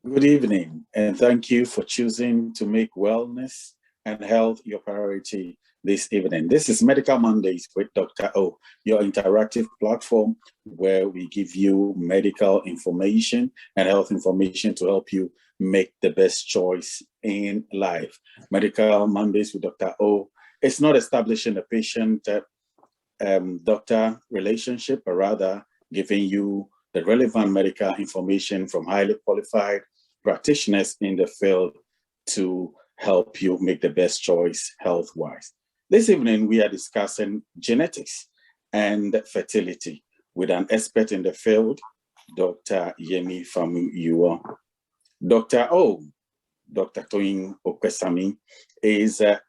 Good evening, and thank you for choosing to make wellness and health your priority this evening. This is Medical Mondays with Dr. O, your interactive platform where we give you medical information and health information to help you make the best choice in life. Medical Mondays with Dr. O is not establishing a patient doctor relationship, but rather giving you the relevant medical information from highly qualified practitioners in the field to help you make the best choice health-wise. This evening, we are discussing genetics and fertility with an expert in the field, Dr. Yemi Famuyiwa. Dr. O, Dr. Toyin Okwesami, is a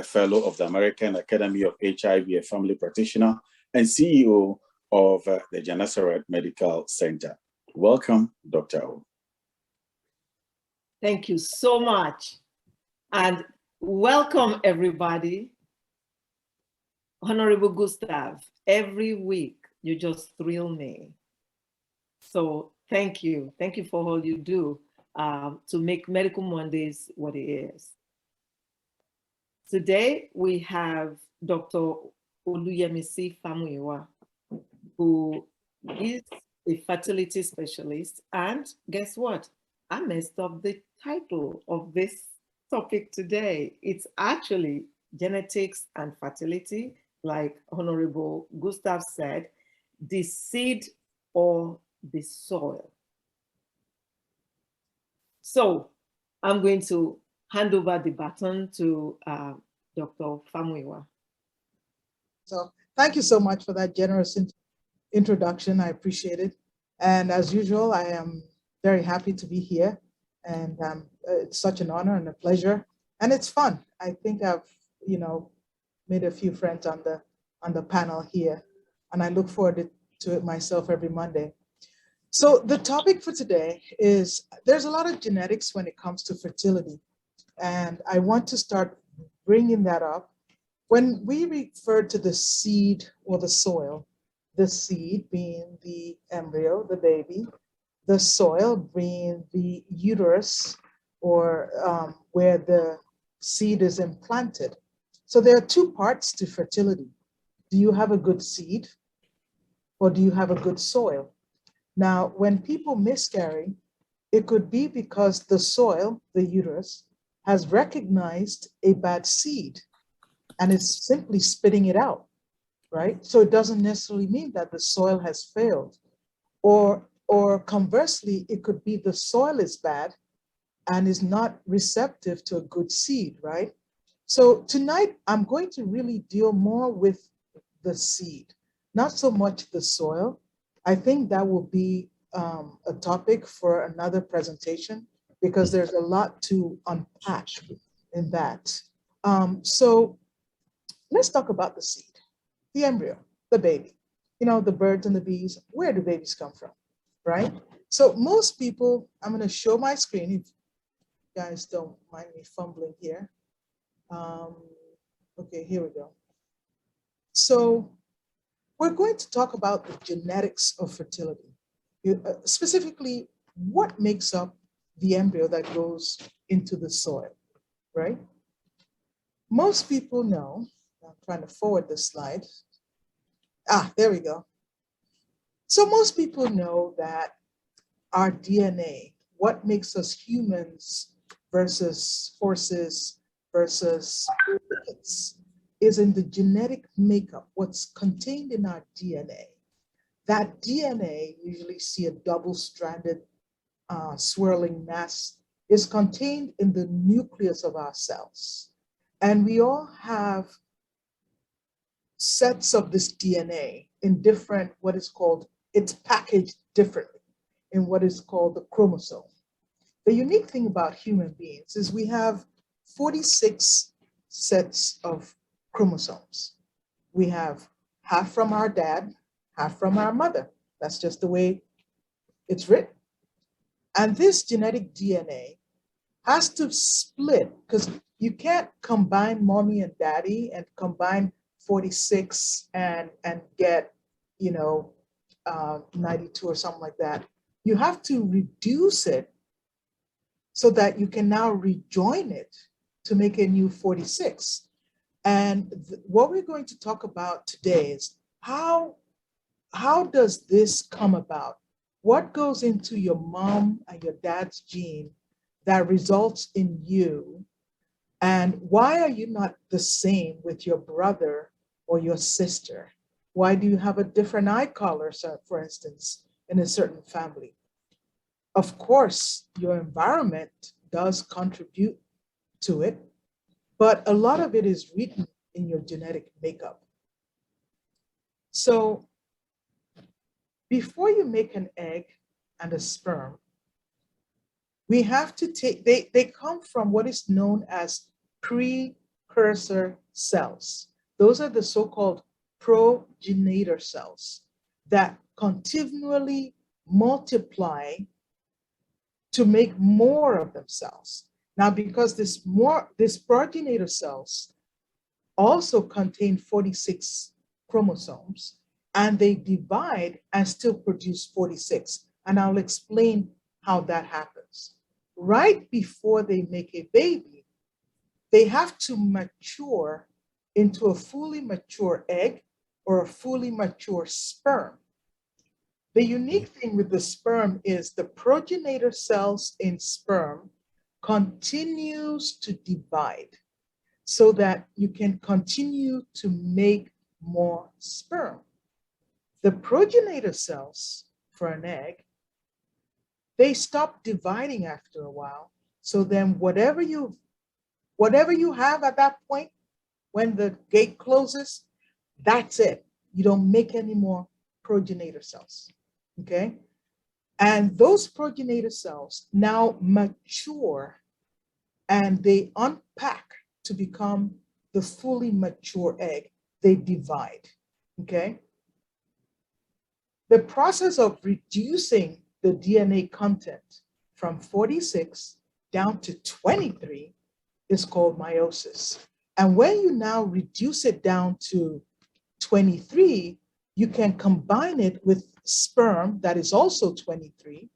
fellow of the American Academy of HIV, a family practitioner, and CEO of the Genetics Medical Center. Welcome, Dr. O. Thank you so much. And welcome, everybody. Honorable Gustav, every week you just thrill me. So thank you. Thank you for all you do to make Medical Mondays what it is. Today we have Dr. Oluyemisi Famuyiwa, who is a fertility specialist. And guess what? I messed up the title of this topic today. It's actually genetics and fertility, like Honorable Gustav said, the seed or the soil. So I'm going to hand over the baton to Dr. Famuyiwa. So thank you so much for that generous introduction. I appreciate it. And as usual, I am very happy to be here. And it's such an honor and a pleasure. And it's fun. I think I've, made a few friends on the panel here. And I look forward to it myself every Monday. So the topic for today is, there's a lot of genetics when it comes to fertility. And I want to start bringing that up. When we refer to the seed or the soil, the seed being the embryo, the baby, the soil being the uterus or where the seed is implanted. So there are two parts to fertility. Do you have a good seed or do you have a good soil? Now, when people miscarry, it could be because the soil, the uterus, has recognized a bad seed and is simply spitting it out, right? So it doesn't necessarily mean that the soil has failed. Or conversely, it could be the soil is bad and is not receptive to a good seed, right? So tonight, I'm going to really deal more with the seed, not so much the soil. I think that will be a topic for another presentation because there's a lot to unpack in that. So let's talk about the seed, the embryo, the baby. The birds and the bees, where do babies come from, right? So most people, I'm gonna show my screen if you guys don't mind me fumbling here. Okay, here we go. So we're going to talk about the genetics of fertility, specifically what makes up the embryo that goes into the soil, right? Most people know, I'm trying to forward this slide. There we go. So most people know that our DNA, what makes us humans versus horses versus crickets, is in the genetic makeup, what's contained in our DNA. That DNA, usually see a double-stranded swirling mass, is contained in the nucleus of our cells. And we all have sets of this DNA in different, what is called, it's packaged differently in what is called the chromosome. The unique thing about human beings is we have 46 sets of chromosomes. We have half from our dad, half from our mother. That's just the way it's written. And this genetic DNA has to split because you can't combine mommy and daddy and combine 46 and get, 92 or something like that. You have to reduce it so that you can now rejoin it to make a new 46. And what we're going to talk about today is how does this come about? What goes into your mom and your dad's gene that results in you? And why are you not the same with your brother or your sister? Why do you have a different eye color, for instance, in a certain family? Of course, your environment does contribute to it, but a lot of it is written in your genetic makeup. So before you make an egg and a sperm, we have to take, they come from what is known as precursor cells. Those are the so-called progenitor cells that continually multiply to make more of themselves. Now, because this progenitor cells also contain 46 chromosomes, and they divide and still produce 46. And I'll explain how that happens. Right before they make a baby, they have to mature into a fully mature egg or a fully mature sperm. The unique thing with the sperm is the progenitor cells in sperm continues to divide so that you can continue to make more sperm. The progenitor cells for an egg, they stop dividing after a while. So then whatever you have at that point, when the gate closes, that's it. You don't make any more progenitor cells, okay? And those progenitor cells now mature and they unpack to become the fully mature egg. They divide, okay? The process of reducing the DNA content from 46 down to 23 is called meiosis. And when you now reduce it down to 23, you can combine it with sperm that is also 23,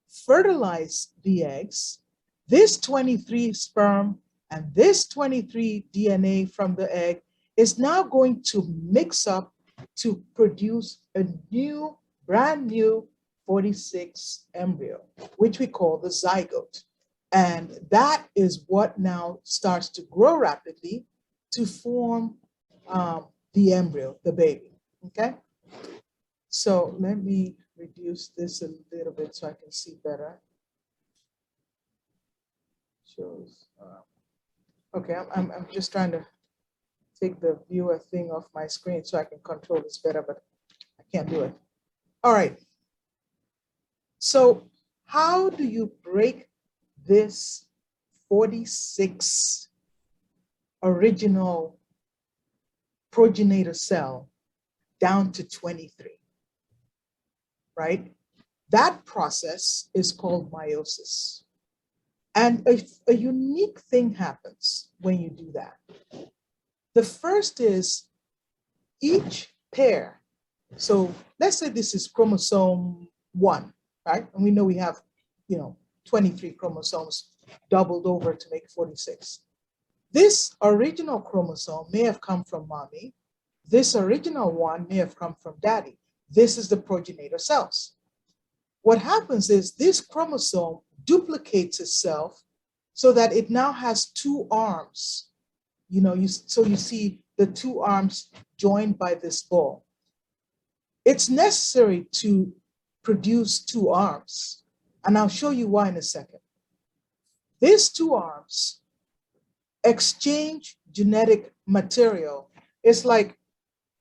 fertilize the eggs. This 23 sperm and this 23 DNA from the egg is now going to mix up to produce a new, brand new 46 embryo, which we call the zygote. And that is what now starts to grow rapidly to form the embryo, the baby, okay? So let me reduce this a little bit so I can see better. Shows, okay, I'm just trying to take the viewer thing off my screen so I can control this better, but I can't do it. All right. So how do you break this 46 original progenitor cell down to 23, right? That process is called meiosis. And a unique thing happens when you do that. The first is each pair. So let's say this is chromosome 1, right? And we know we have, 23 chromosomes doubled over to make 46. This original chromosome may have come from mommy. This original one may have come from daddy. This is the progenitor cells. What happens is this chromosome duplicates itself so that it now has two arms. So you see the two arms joined by this ball. It's necessary to produce two arms, and I'll show you why in a second. These two arms exchange genetic material. It's like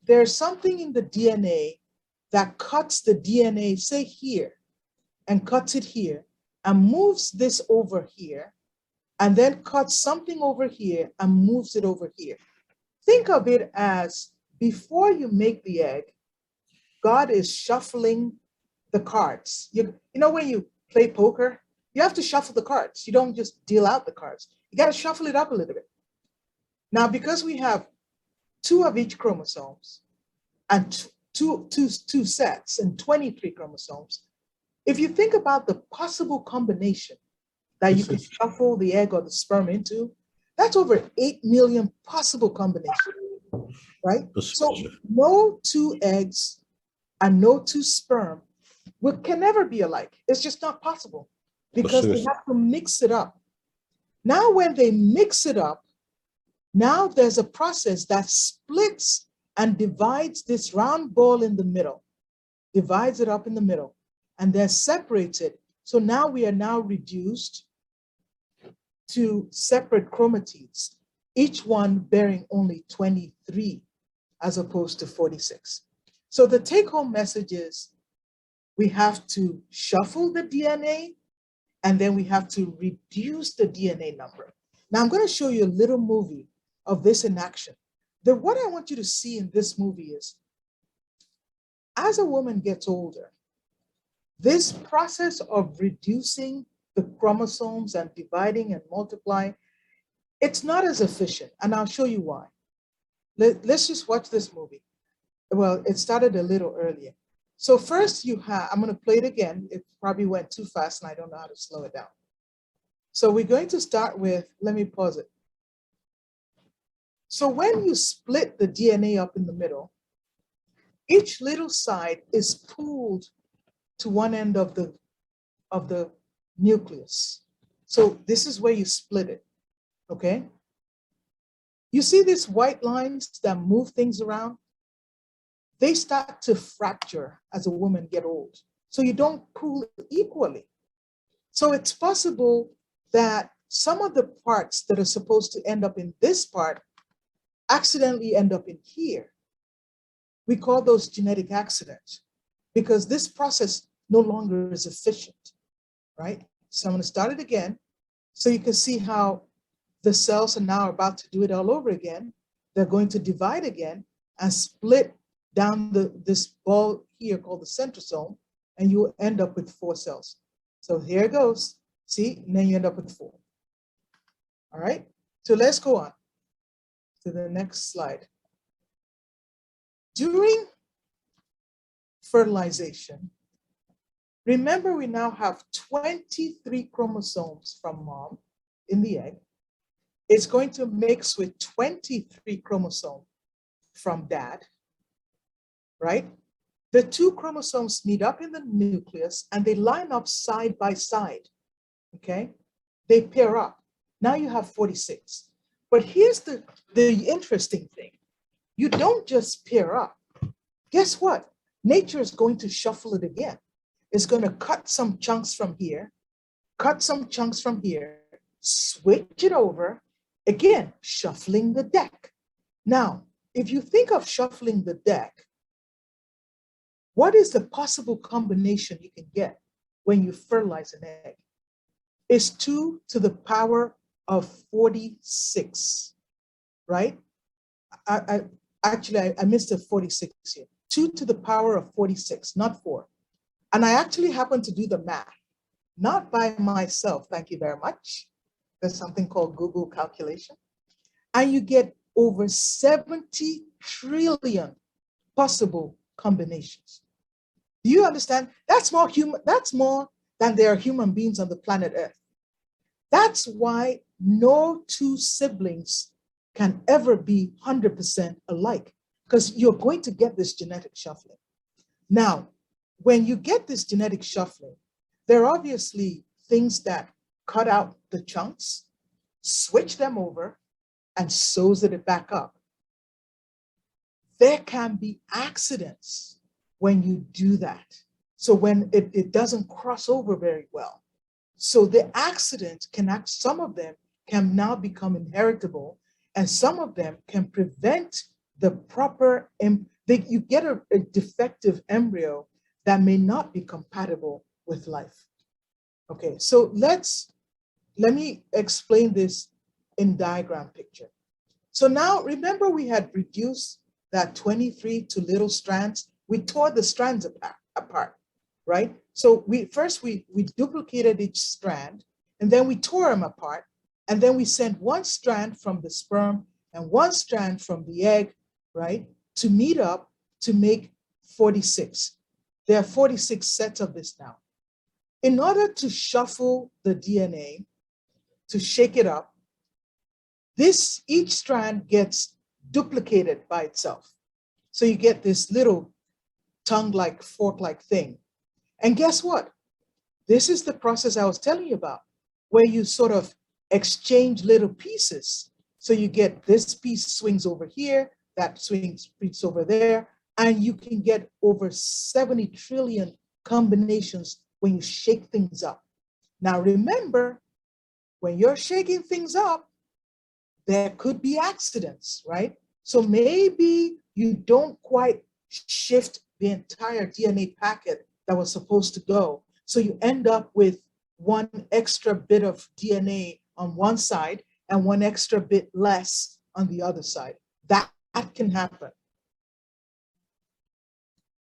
there's something in the DNA that cuts the DNA, say here, and cuts it here, and moves this over here, and then cuts something over here and moves it over here. Think of it as before you make the egg, God is shuffling the cards. You know when you play poker, you have to shuffle the cards. You don't just deal out the cards. You got to shuffle it up a little bit. Now, because we have 2 of each chromosomes and two sets and 23 chromosomes, if you think about the possible combination that you could shuffle the egg or the sperm into, that's over 8 million possible combinations, right? So no two eggs and no two sperm can never be alike. It's just not possible because they have to mix it up. Now, when they mix it up, now there's a process that splits and divides this round ball in the middle, divides it up in the middle, and then separates it. So now we are now reduced to separate chromatids, each one bearing only 23 as opposed to 46. So the take-home message is we have to shuffle the DNA, and then we have to reduce the DNA number. Now I'm going to show you a little movie of this in action. What I want you to see in this movie is, as a woman gets older, this process of reducing the chromosomes and dividing and multiplying, it's not as efficient, and I'll show you why. Let's just watch this movie. Well, it started a little earlier. So first I'm going to play it again. It probably went too fast and I don't know how to slow it down. So we're going to start with, let me pause it. So when you split the DNA up in the middle, each little side is pulled to one end of the nucleus. So this is where you split it, okay? You see these white lines that move things around? They start to fracture as a woman gets old. So you don't pull equally. So it's possible that some of the parts that are supposed to end up in this part accidentally end up in here. We call those genetic accidents because this process no longer is efficient, right? So I'm going to start it again so you can see how the cells are now about to do it all over again. They're going to divide again and split down this ball here called the centrosome, and you end up with 4 cells. So here it goes. See, and then you end up with 4. All right, so let's go on to the next slide. During fertilization, remember we now have 23 chromosomes from mom in the egg. It's going to mix with 23 chromosomes from dad, right? The 2 chromosomes meet up in the nucleus and they line up side by side, okay? They pair up. Now you have 46. But here's the interesting thing. You don't just pair up. Guess what? Nature is going to shuffle it again. It's going to cut some chunks from here, cut some chunks from here, switch it over, again, shuffling the deck. Now, if you think of shuffling the deck, what is the possible combination you can get when you fertilize an egg? It's 2 to the power of 46, right? I missed the 46 here. 2 to the power of 46, not 4. And I actually happened to do the math, not by myself, thank you very much. There's something called Google calculation. And you get over 70 trillion possible combinations. Do you understand? That's more than there are human beings on the planet Earth. That's why no 2 siblings can ever be 100% alike, because you're going to get this genetic shuffling. Now, when you get this genetic shuffling, there are obviously things that cut out the chunks, switch them over, and sews it back up. There can be accidents when you do that. So when it doesn't cross over very well. So the accident some of them can now become inheritable, and some of them can prevent the proper, you get a defective embryo that may not be compatible with life. Okay, so let me explain this in diagram picture. So now remember we had reduced that 23 to little strands. We tore the strands apart, right? So we duplicated each strand, and then we tore them apart, and then we sent 1 strand from the sperm and 1 strand from the egg, right, to meet up to make 46. There are 46 sets of this now. In order to shuffle the DNA, to shake it up, each strand gets duplicated by itself. So you get this little tongue-like, fork-like thing. And guess what? This is the process I was telling you about, where you sort of exchange little pieces. So you get this piece swings over here, that swings over there, and you can get over 70 trillion combinations when you shake things up. Now remember, when you're shaking things up, there could be accidents, right? So maybe you don't quite shift the entire DNA packet that was supposed to go. So you end up with one extra bit of DNA on one side and one extra bit less on the other side. That can happen.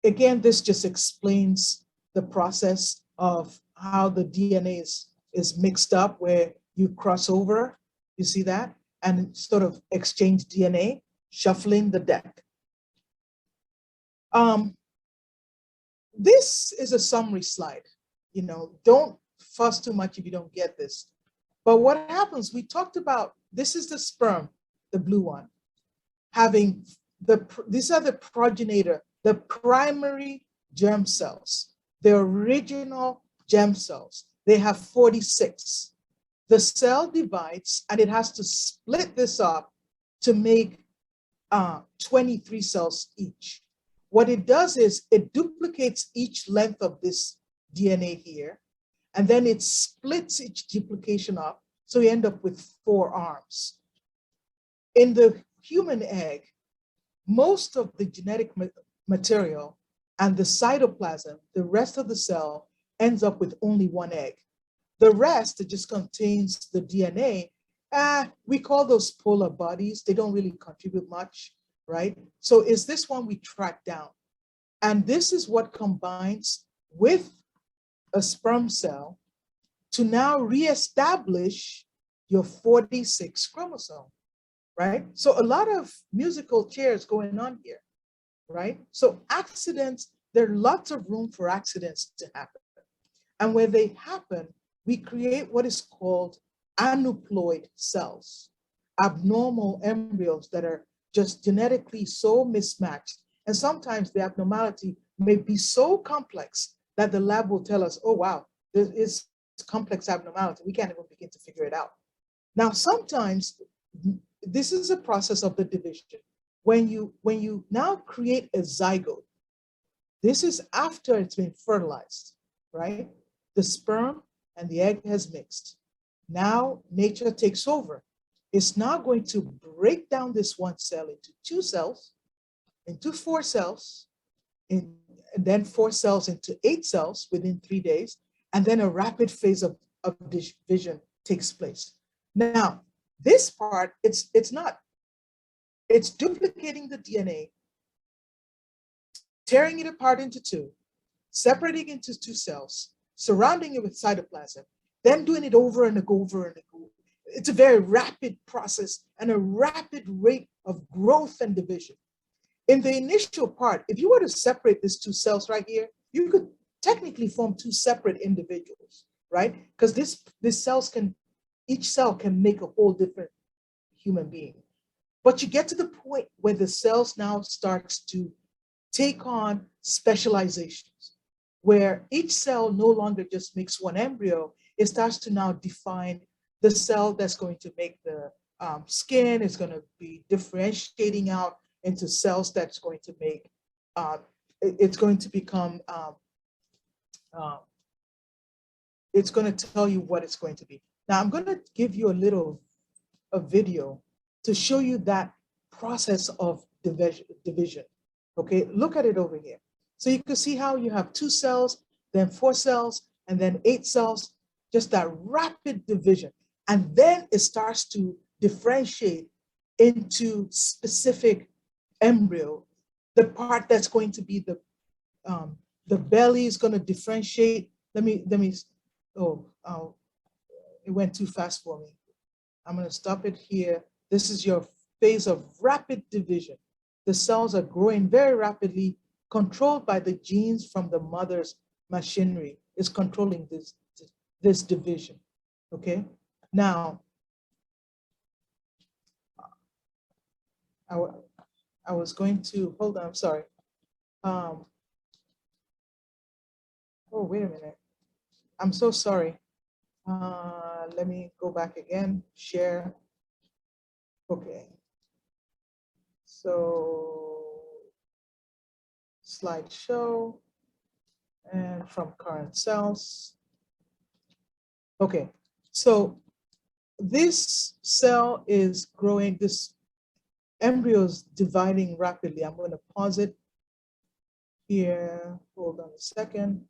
Again, this just explains the process of how the DNA is mixed up, where you cross over, you see that, and sort of exchange DNA, shuffling the deck. This is a summary slide. You know, don't fuss too much if you don't get this. But what happens, we talked about, this is the sperm, the blue one, having these are the progenitor, the primary germ cells, the original germ cells. They have 46. The cell divides and it has to split this up to make 23 cells each. What it does is it duplicates each length of this DNA here, and then it splits each duplication up, so you end up with 4 arms. In the human egg, most of the genetic material and the cytoplasm, the rest of the cell, ends up with only 1 egg. The rest, it just contains the DNA. We call those polar bodies. They don't really contribute much, right? So is this one we track down. And this is what combines with a sperm cell to now reestablish your 46 chromosome, right? So a lot of musical chairs going on here, right? So accidents, there are lots of room for accidents to happen. And when they happen, we create what is called aneuploid cells, abnormal embryos that are just genetically so mismatched. And sometimes the abnormality may be so complex that the lab will tell us, oh, wow, there is complex abnormality. We can't even begin to figure it out. Now, sometimes this is a process of the division. When you now create a zygote, this is after it's been fertilized, right? The sperm and the egg has mixed. Now nature takes over. It's now going to break down this one cell into 2 cells, into 4 cells, and then 4 cells into 8 cells within 3 days, and then a rapid phase of division takes place. Now, this part, it's duplicating the DNA, tearing it apart into 2, separating it into 2 cells, surrounding it with cytoplasm, then doing it over and over and over. It's a very rapid process and a rapid rate of growth and division. In the initial part, if you were to separate these 2 cells right here, you could technically form 2 separate individuals, right? Because each cell can make a whole different human being. But you get to the point where the cells now starts to take on specializations, where each cell no longer just makes one embryo. It starts to now define the cell that's going to make the skin. It's going to be differentiating out into cells that's going to make, it's going to become, it's going to tell you what it's going to be. Now I'm going to give you a video to show you that process of division. Okay, look at it over here. So you can see how you have 2 cells, then 4 cells, and then 8 cells, just that rapid division. And then it starts to differentiate into specific embryo. The part that's going to be the belly is going to differentiate. It went too fast for me. I'm going to stop it here. This is your phase of rapid division. The cells are growing very rapidly, controlled by the genes from the mother's machinery. is controlling this division, okay? Now, I was going to, hold on, I'm sorry. Oh, wait a minute. I'm so sorry. Let me go back again, share. Okay. So, slideshow, and from current cells. Okay, so this cell is growing, this embryo is dividing rapidly. I'm going to pause it here. Hold on a second.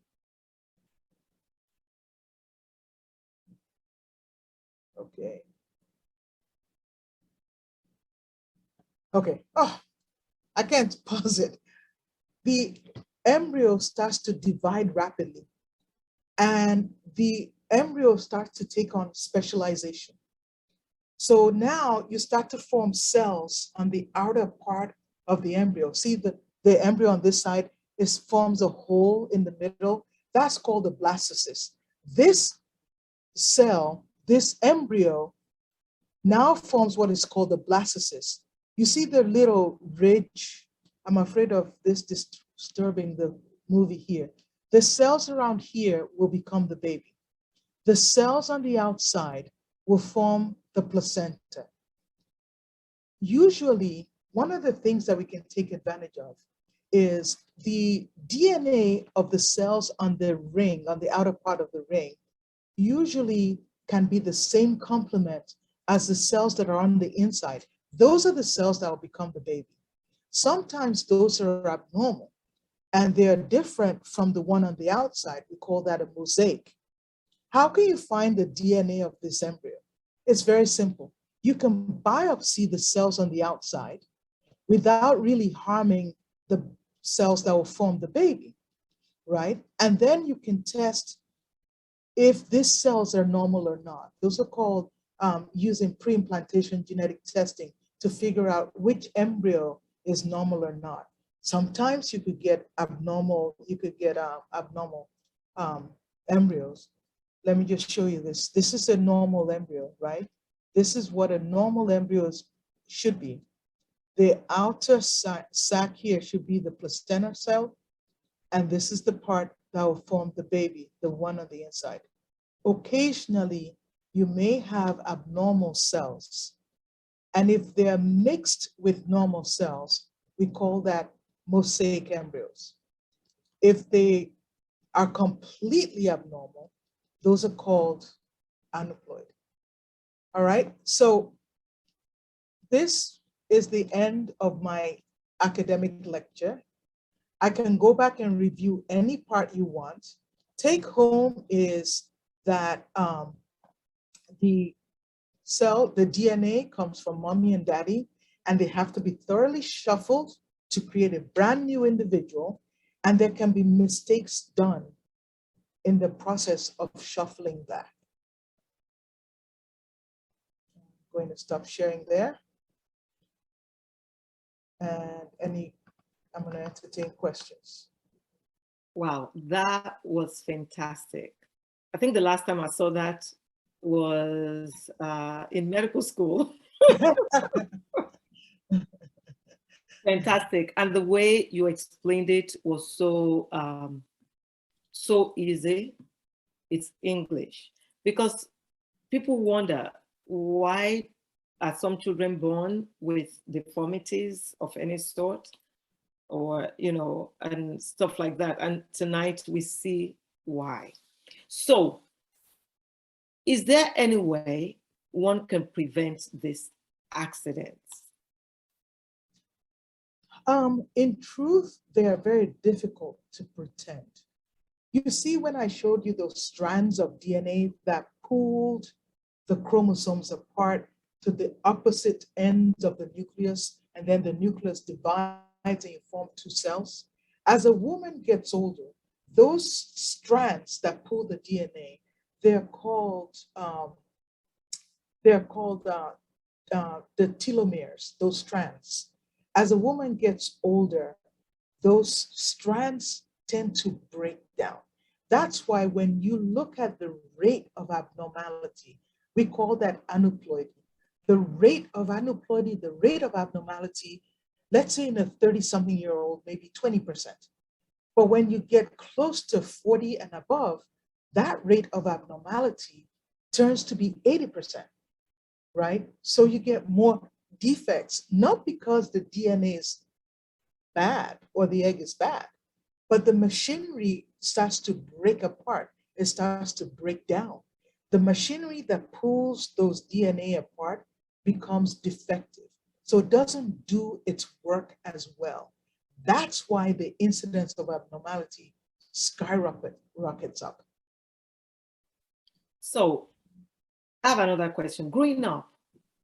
Okay. Okay. Oh, I can't pause it. The embryo starts to divide rapidly, and the embryo starts to take on specialization. So now you start to form cells on the outer part of the embryo. See the embryo on this side forms a hole in the middle. That's called the blastocyst. This cell, this embryo, now forms what is called the blastocyst. You see the little ridge? I'm afraid of this disturbing the movie here. The cells around here will become the baby. The cells on the outside will form the placenta. Usually, one of the things that we can take advantage of is the DNA of the cells on the ring, on the outer part of the ring, usually can be the same complement as the cells that are on the inside. Those are the cells that will become the baby. Sometimes those are abnormal and they're different from the one on the outside. We call that a mosaic. How can you find the DNA of this embryo? It's very simple. You can biopsy the cells on the outside without really harming the cells that will form the baby, right? And then you can test if these cells are normal or not. Those are called using pre-implantation genetic testing to figure out which embryo is normal or not. Sometimes you could get abnormal, embryos. Let me just show you this. This is a normal embryo, right? This is what a normal embryo should be. The outer sac here should be the placenta cell, and this is the part that will form the baby, the one on the inside. Occasionally, you may have abnormal cells, and if they're mixed with normal cells, we call that mosaic embryos. If they are completely abnormal, those are called aneuploid. All right, so this is the end of my academic lecture. I can go back and review any part you want. Take home is that the DNA comes from mommy and daddy, and they have to be thoroughly shuffled to create a brand new individual, and there can be mistakes done in the process of shuffling that. I'm going to stop sharing there. And I'm going to entertain questions. Wow, that was fantastic. I think the last time I saw that was in medical school. Fantastic. And the way you explained it was so, so easy. It's English. Because people wonder, why are some children born with deformities of any sort? Or, and stuff like that. And tonight we see why. So, is there any way one can prevent these accidents? In truth, they are very difficult to pretend. You see, when I showed you those strands of DNA that pulled the chromosomes apart to the opposite ends of the nucleus, and then the nucleus divides and you form two cells. As a woman gets older, those strands that pull the DNA, they're called the telomeres, those strands. As a woman gets older, those strands tend to break down. That's why when you look at the rate of abnormality, we call that aneuploidy. The rate of aneuploidy, the rate of abnormality, let's say in a 30-something-year-old, maybe 20%. But when you get close to 40 and above, that rate of abnormality turns to be 80%, right? So you get more defects, not because the DNA is bad or the egg is bad, but the machinery starts to break apart. It starts to break down. The machinery that pulls those DNA apart becomes defective. So it doesn't do its work as well. That's why the incidence of abnormality rockets up. So I have another question. Growing up,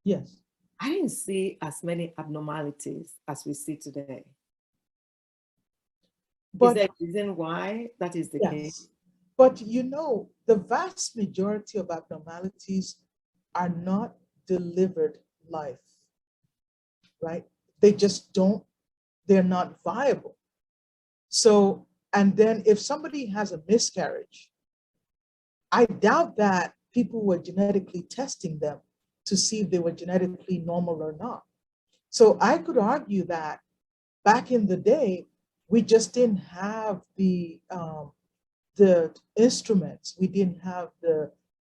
yes, I didn't see as many abnormalities as we see today. Is there a reason why that is the case? But you know, the vast majority of abnormalities are not delivered live, right? They just don't, they're not viable. So, and then if somebody has a miscarriage, I doubt that people were genetically testing them to see if they were genetically normal or not. So I could argue that back in the day, we just didn't have the instruments. We didn't have the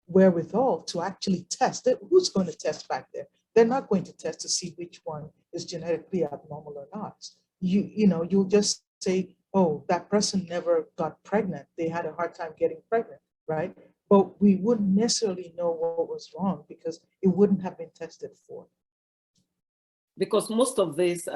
wherewithal to actually test it. Who's going to test back there? They're not going to test to see which one is genetically abnormal or not. You'll just say, oh, that person never got pregnant. They had a hard time getting pregnant, right? But we wouldn't necessarily know what was wrong because it wouldn't have been tested for. Because most of these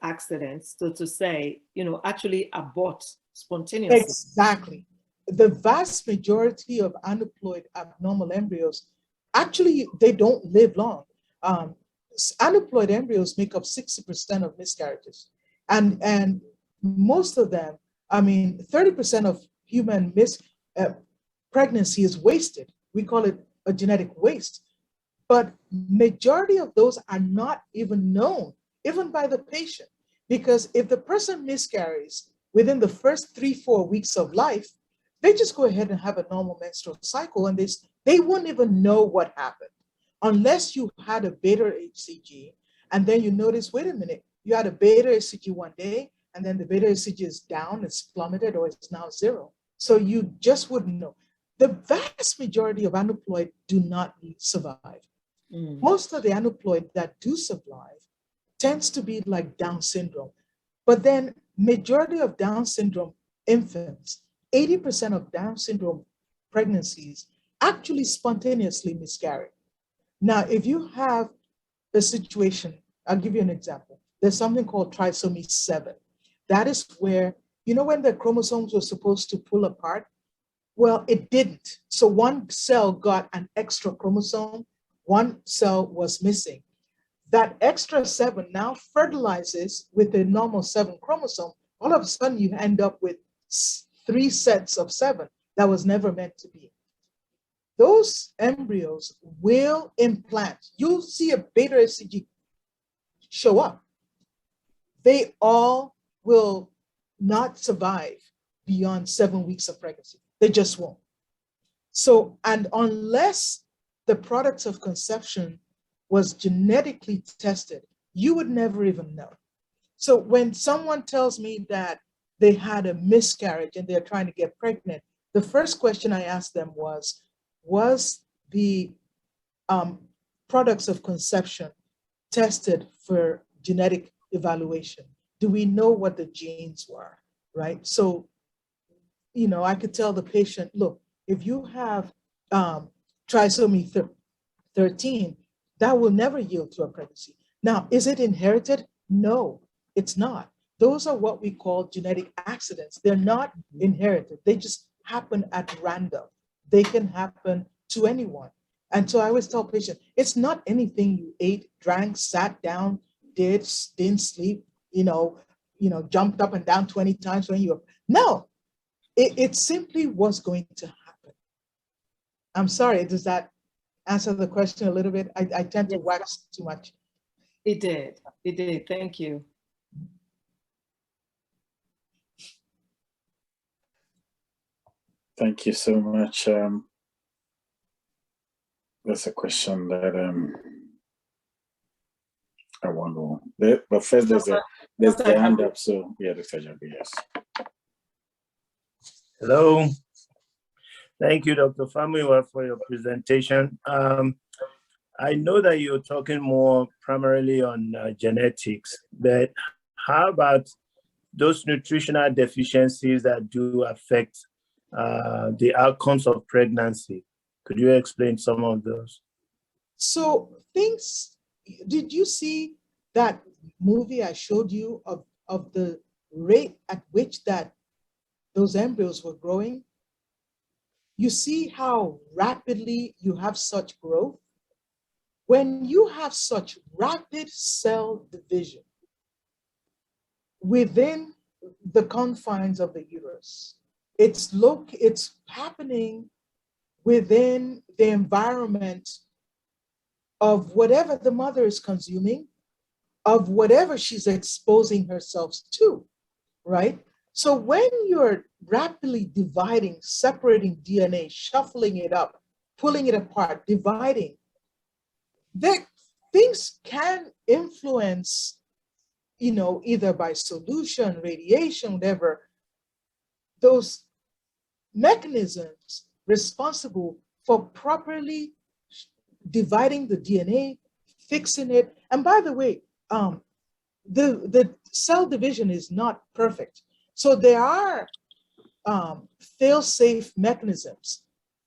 accidents, so to say, actually abort spontaneously. Exactly. The vast majority of aneuploid abnormal embryos, actually, they don't live long. Aneuploid embryos make up 60% of miscarriages. And most of them, 30% of human pregnancy is wasted. We call it a genetic waste. But majority of those are not even known, even by the patient. Because if the person miscarries within the first 3-4 weeks of life, they just go ahead and have a normal menstrual cycle and they won't even know what happened. Unless you had a beta HCG and then you notice, wait a minute, you had a beta HCG one day and then the beta HCG is down, it's plummeted or it's now 0. So you just wouldn't know. The vast majority of aneuploid do not survive. Most of the aneuploid that do survive tends to be like Down syndrome. But then majority of Down syndrome infants, 80% of Down syndrome pregnancies actually spontaneously miscarry. Now, if you have a situation, I'll give you an example. There's something called trisomy 7. That is where, when the chromosomes were supposed to pull apart, well, it didn't. So one cell got an extra chromosome, one cell was missing. That extra 7 now fertilizes with a normal 7 chromosome. All of a sudden, you end up with 3 sets of 7 that was never meant to be. Those embryos will implant. You'll see a beta HCG show up. They all will not survive beyond 7 weeks of pregnancy. They just won't. So, and unless the products of conception was genetically tested, you would never even know. So when someone tells me that they had a miscarriage and they're trying to get pregnant, the first question I asked them was the products of conception tested for genetic evaluation? Do we know what the genes were, right? So, I could tell the patient, look, if you have trisomy 13, that will never yield to a pregnancy. Now, is it inherited? No, it's not. Those are what we call genetic accidents. They're not inherited. They just happen at random. They can happen to anyone. And so I always tell patients, it's not anything you ate, drank, sat down, didn't sleep, jumped up and down 20 times when you were, no, it simply was going to happen. I'm sorry, does that answer the question a little bit? I tend to wax too much. It did, thank you. Thank you so much. That's a question that I wonder. But first, there's the hand up. So yeah, Dr. Jabi, yes. Hello. Thank you, Dr. Famuyiwa, for your presentation. I know that you're talking more primarily on genetics, but how about those nutritional deficiencies that do affect the outcomes of pregnancy? Could you explain some of those? So did you see that movie I showed you of the rate at which that those embryos were growing? You see how rapidly you have such growth? When you have such rapid cell division within the confines of the uterus, it's happening within the environment of whatever the mother is consuming, of whatever she's exposing herself to, right? So when you're rapidly dividing, separating DNA, shuffling it up, pulling it apart, dividing, things can influence, either by solution, radiation, whatever, those mechanisms responsible for properly dividing the DNA, fixing it. And by the way, the cell division is not perfect. So there are fail-safe mechanisms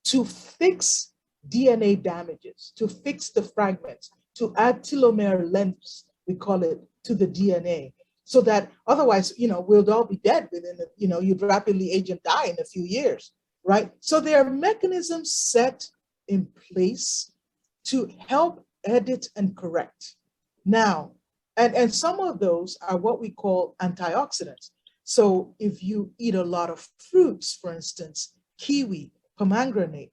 to fix DNA damages, to fix the fragments, to add telomere lengths, we call it, to the DNA, so that otherwise, we'll all be dead within, you'd rapidly age and die in a few years, right? So there are mechanisms set in place to help edit and correct. Now, and some of those are what we call antioxidants. So if you eat a lot of fruits, for instance, kiwi, pomegranate,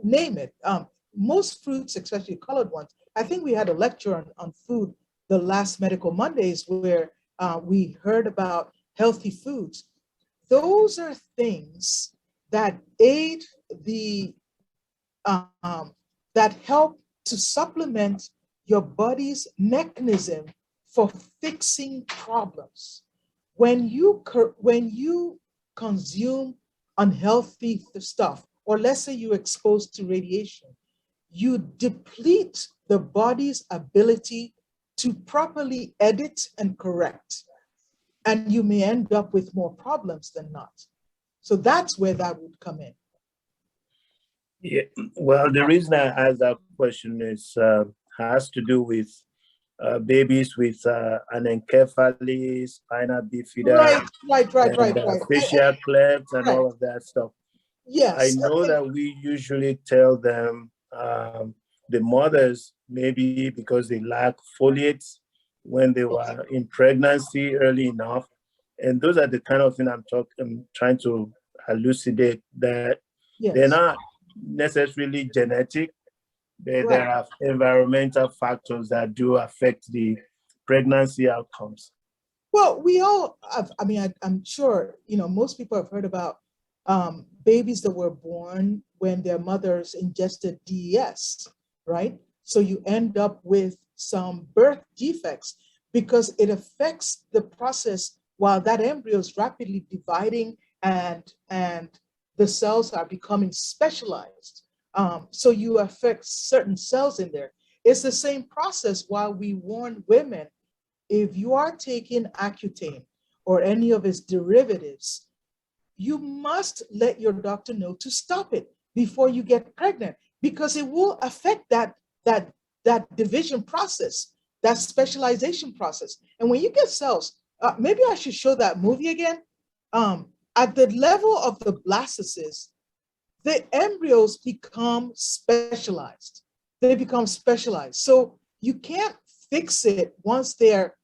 name it. Most fruits, especially colored ones, I think we had a lecture on food the last Medical Mondays where we heard about healthy foods. Those are things that aid that help to supplement your body's mechanism for fixing problems. When you consume unhealthy stuff, or let's say you're exposed to radiation, you deplete the body's ability to properly edit and correct. And you may end up with more problems than not. So that's where that would come in. Yeah, well, the reason I asked that question is has to do with babies with anencephaly, spina bifida, Right. facial clefts, and all of that stuff. Yes. I know that we usually tell them, the mothers, maybe because they lack folates when they were in pregnancy early enough. And those are the kind of things I'm trying to elucidate, that they're not necessarily genetic, but there are environmental factors that do affect the pregnancy outcomes. Well, we all have, I'm sure, most people have heard about babies that were born when their mothers ingested DES, right? So you end up with some birth defects because it affects the process while that embryo is rapidly dividing and the cells are becoming specialized. So you affect certain cells in there. It's the same process while we warn women, if you are taking Accutane or any of its derivatives, you must let your doctor know to stop it before you get pregnant, because it will affect that division process, that specialization process. And when you get cells, maybe I should show that movie again. At the level of the blastocysts, the embryos become specialized. They become specialized. So you can't fix it once they're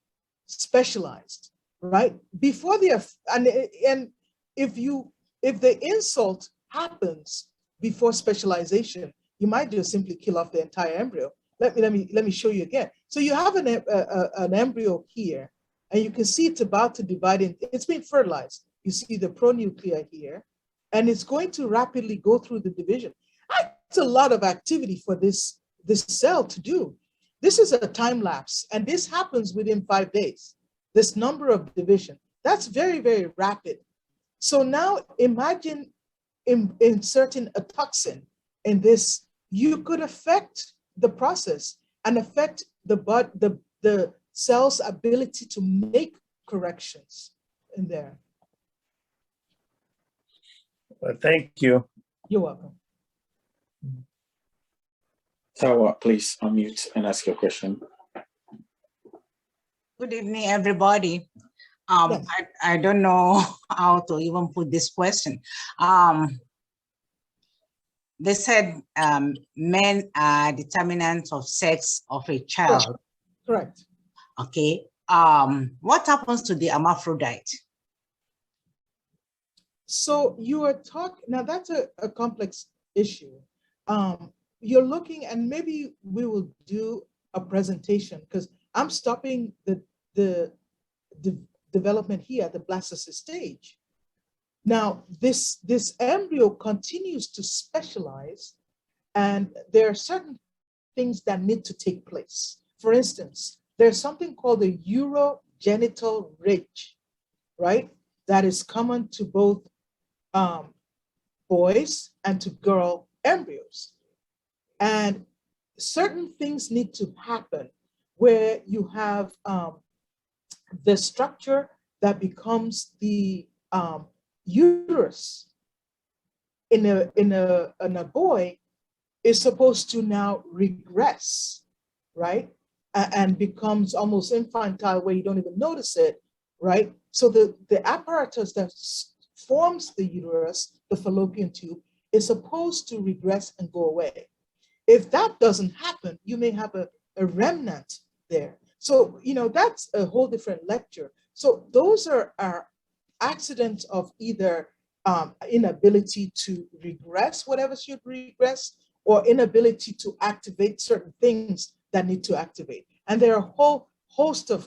specialized, right? Before they are, and if the insult happens before specialization, you might just simply kill off the entire embryo. Let me show you again. So you have an embryo here, and you can see it's about to divide in. It's been fertilized. You see the pronuclea here, and it's going to rapidly go through the division. That's a lot of activity for this cell to do. This is a time lapse, and this happens within 5 days. This number of division, that's very, very rapid. So now imagine inserting a toxin in this. You could affect the process and affect the cell's ability to make corrections in there. Well, thank you. You're welcome. Tawa, please unmute and ask your question. Good evening, everybody. Yes. I don't know how to even put this question. They said men are determinants of sex of a child. Correct. Okay. What happens to the hermaphrodite? So you are talking, now that's a complex issue. You're looking, and maybe we will do a presentation, because I'm stopping the development here at the blastocyst stage. Now, this embryo continues to specialize, and there are certain things that need to take place. For instance, there's something called the urogenital ridge, right? That is common to both boys and to girl embryos. And certain things need to happen where you have the structure that becomes the uterus in a boy is supposed to now regress, right? And becomes almost infantile, where you don't even notice it, right? So the apparatus that forms the uterus, the fallopian tube, is supposed to regress and go away. If that doesn't happen, you may have a remnant there. So, that's a whole different lecture. So those are accidents of either inability to regress whatever should regress, or inability to activate certain things that need to activate. And there are a whole host of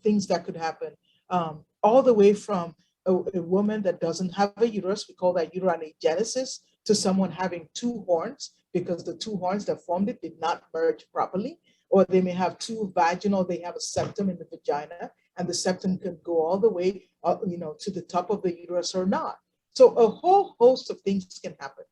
things that could happen, all the way from a woman that doesn't have a uterus, we call that uterine agenesis, to someone having two horns, because the two horns that formed it did not merge properly. Or they may have two vaginal, they have a septum in the vagina, and the septum can go all the way to the top of the uterus or not. So a whole host of things can happen.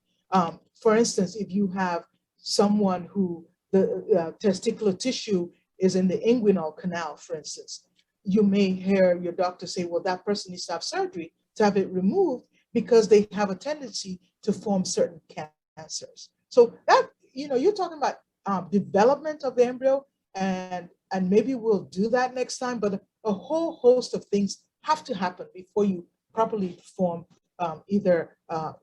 For instance, if you have someone who the testicular tissue is in the inguinal canal, for instance, you may hear your doctor say, well, that person needs to have surgery to have it removed, because they have a tendency to form certain cancers. So that, you're talking about development of the embryo, and maybe we'll do that next time, but a whole host of things have to happen before you properly form either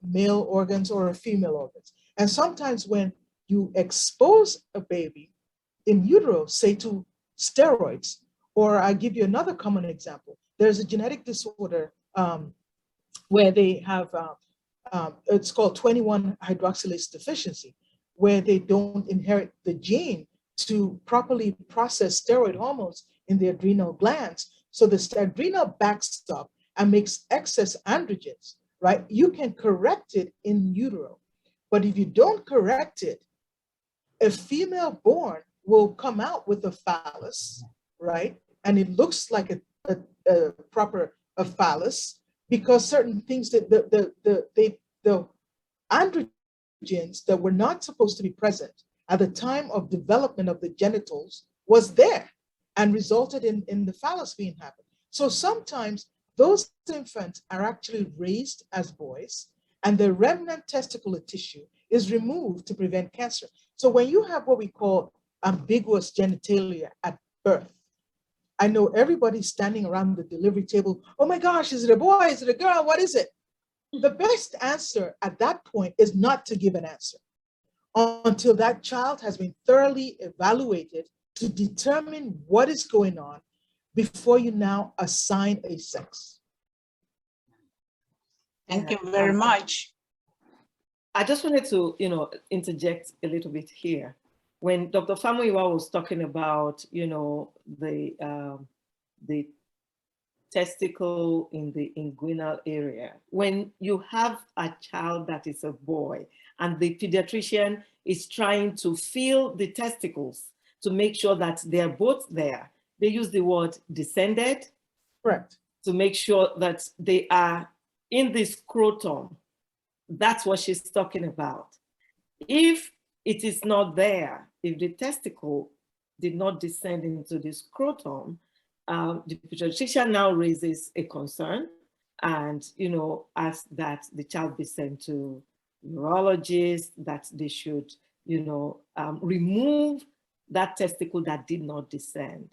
male organs or female organs. And sometimes when you expose a baby in utero, say to steroids, or I'll give you another common example. There's a genetic disorder where they have, it's called 21 hydroxylase deficiency, where they don't inherit the gene to properly process steroid hormones in the adrenal glands. So the adrenal backs up and makes excess androgens, right? You can correct it in utero, but if you don't correct it, a female born will come out with a phallus, right? And it looks like a proper phallus, because certain things that the androgens that were not supposed to be present at the time of development of the genitals was there and resulted in the phallus being happened. So sometimes those infants are actually raised as boys, and the remnant testicular tissue is removed to prevent cancer. So when you have what we call ambiguous genitalia at birth, I know everybody's standing around the delivery table. Oh my gosh, is it a boy? Is it a girl? What is it? The best answer at that point is not to give an answer until that child has been thoroughly evaluated to determine what is going on before you now assign a sex. Thank you very much. I just wanted to, interject a little bit here. When Dr. Famuyiwa was talking about, the testicle in the inguinal area. When you have a child that is a boy and the pediatrician is trying to feel the testicles to make sure that they're both there, they use the word descended. Correct. To make sure that they are in the scrotum. That's what she's talking about. If it is not there, if the testicle did not descend into the scrotum, the pediatrician now raises a concern and, you know, asks that the child be sent to neurologists, that they should, you know, remove that testicle that did not descend,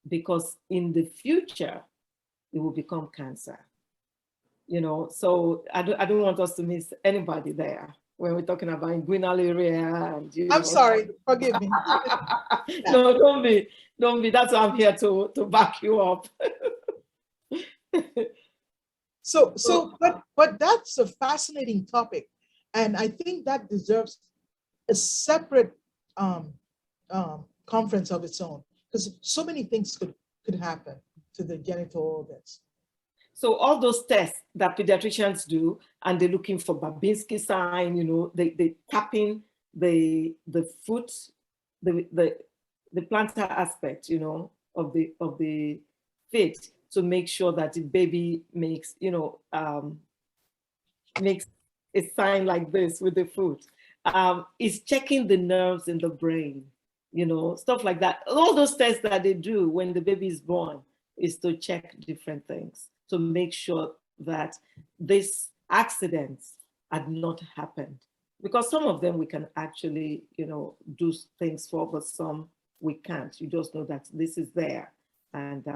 because in the future, it will become cancer. You know, so I don't want us to miss anybody there when we're talking about inguinal area. And, you I'm know. sorry, forgive me. No, don't be. That's why I'm here to back you up. But that's a fascinating topic, and I think that deserves a separate conference of its own, because so many things could happen to the genital organs. So all those tests that pediatricians do, and they're looking for Babinski sign, you know, they tapping the foot, the plantar aspect, you know, of the feet to make sure that the baby makes, you know, makes a sign like this with the foot. Is checking the nerves in the brain, you know, stuff like that. All those tests that they do when the baby is born is to check different things, to make sure that these accidents had not happened. Because some of them we can actually, you know, do things for, but some we can't. You just know that this is there and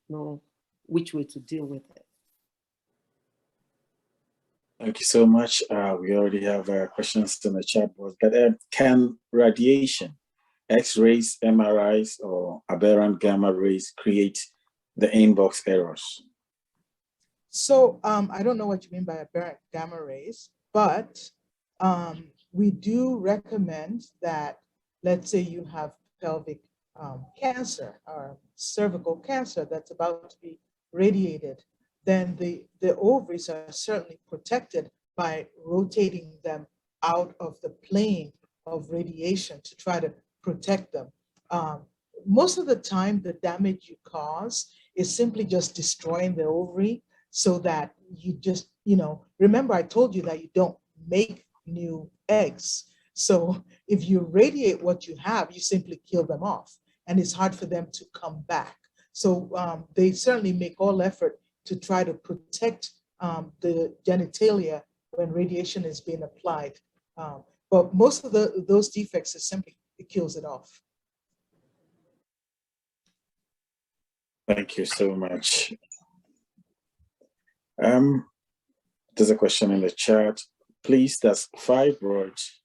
know which way to deal with it. Thank you so much. We already have questions in the chat box, but can radiation, X-rays, MRIs, or aberrant gamma rays create the inbox errors? So I don't know what you mean by aberrant gamma rays, but we do recommend that, let's say you have pelvic cancer or cervical cancer that's about to be radiated, then the ovaries are certainly protected by rotating them out of the plane of radiation to try to protect them. Most of the time, the damage you cause is simply just destroying the ovary, so that you just, you know, remember I told you that you don't make new eggs. So if you radiate what you have, you simply kill them off, and it's hard for them to come back. So they certainly make all effort to try to protect the genitalia when radiation is being applied. But most of those defects is simply, it kills it off. Thank you so much. There's a question in the chat. Please, does fibroids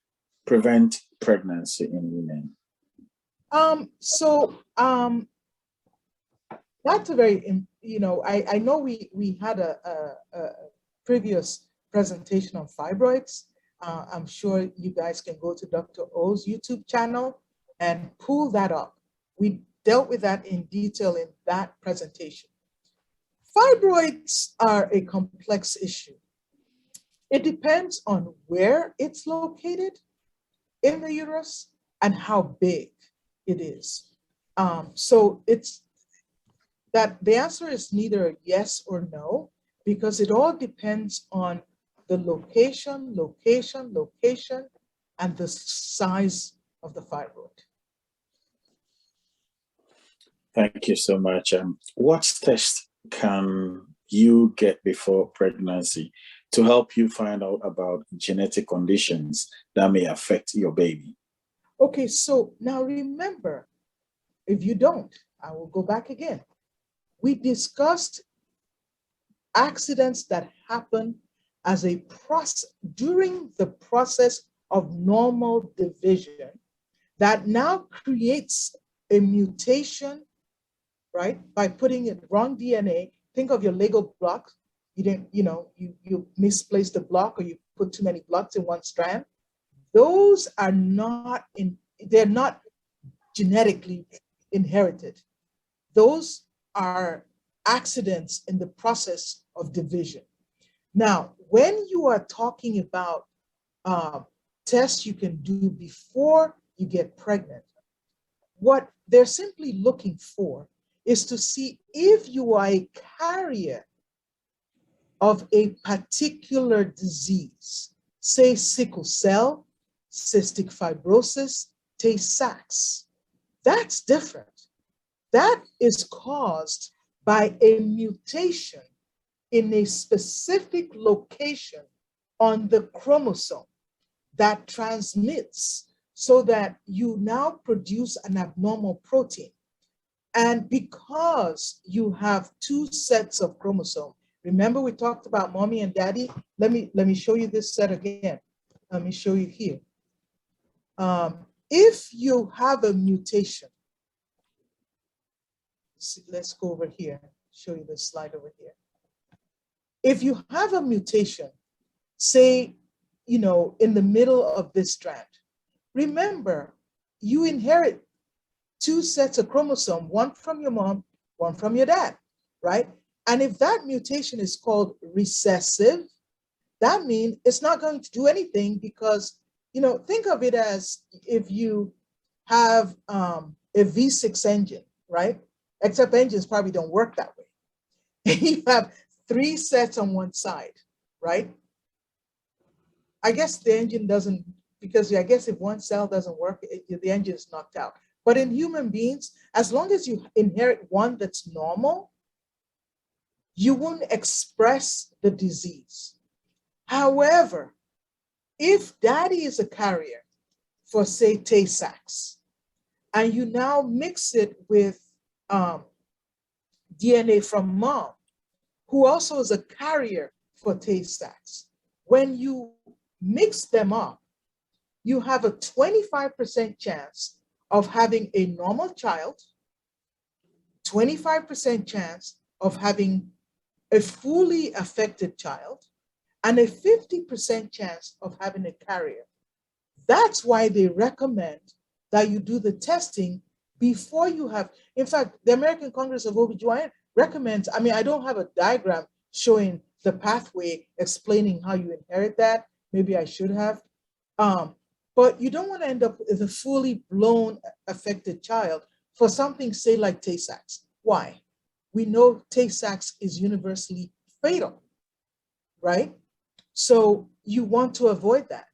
prevent pregnancy in women? That's a very, you know, I know we had a previous presentation on fibroids. I'm sure you guys can go to Dr. O's YouTube channel and pull that up. We dealt with that in detail in that presentation. Fibroids are a complex issue. It depends on where it's located in the uterus and how big it is. So it's that the answer is neither yes or no, because it all depends on the location, and the size of the fibroid. Thank you so much. What tests can you get before pregnancy to help you find out about genetic conditions that may affect your baby? Okay, so now remember, if you don't, I will go back again. We discussed accidents that happen as a process during the process of normal division that now creates a mutation, right? By putting in wrong DNA. Think of your Lego block. You didn't, you know, you misplaced the block, or you put too many blocks in one strand. Those are not they're not genetically inherited. Those are accidents in the process of division. Now, when you are talking about tests you can do before you get pregnant, what they're simply looking for is to see if you are a carrier of a particular disease, say sickle cell, cystic fibrosis, Tay-Sachs. That's different. That is caused by a mutation in a specific location on the chromosome that transmits so that you now produce an abnormal protein. And because you have two sets of chromosomes, remember we talked about mommy and daddy? Let me show you this set again. Let me show you here. If you have a mutation, let's go over here, show you this slide over here. If you have a mutation, say, in the middle of this strand, remember, you inherit two sets of chromosomes, one from your mom, one from your dad, right? And if that mutation is called recessive, that means it's not going to do anything because, think of it as if you have a V6 engine, right? Except engines probably don't work that way. You have three sets on one side, right? I guess the engine doesn't, because I guess if one cell doesn't work, the engine is knocked out. But in human beings, as long as you inherit one that's normal, you won't express the disease. However, if daddy is a carrier for, say, Tay-Sachs, and you now mix it with DNA from mom, who also is a carrier for Tay-Sachs, when you mix them up, you have a 25% chance of having a normal child, 25% chance of having a fully affected child, and a 50% chance of having a carrier. That's why they recommend that you do the testing before you have, in fact, the American Congress of OBGYN recommends, I don't have a diagram showing the pathway explaining how you inherit that. Maybe I should have. But you don't want to end up with a fully blown affected child for something, say, like Tay-Sachs. Why? We know Tay-Sachs is universally fatal, right? So you want to avoid that.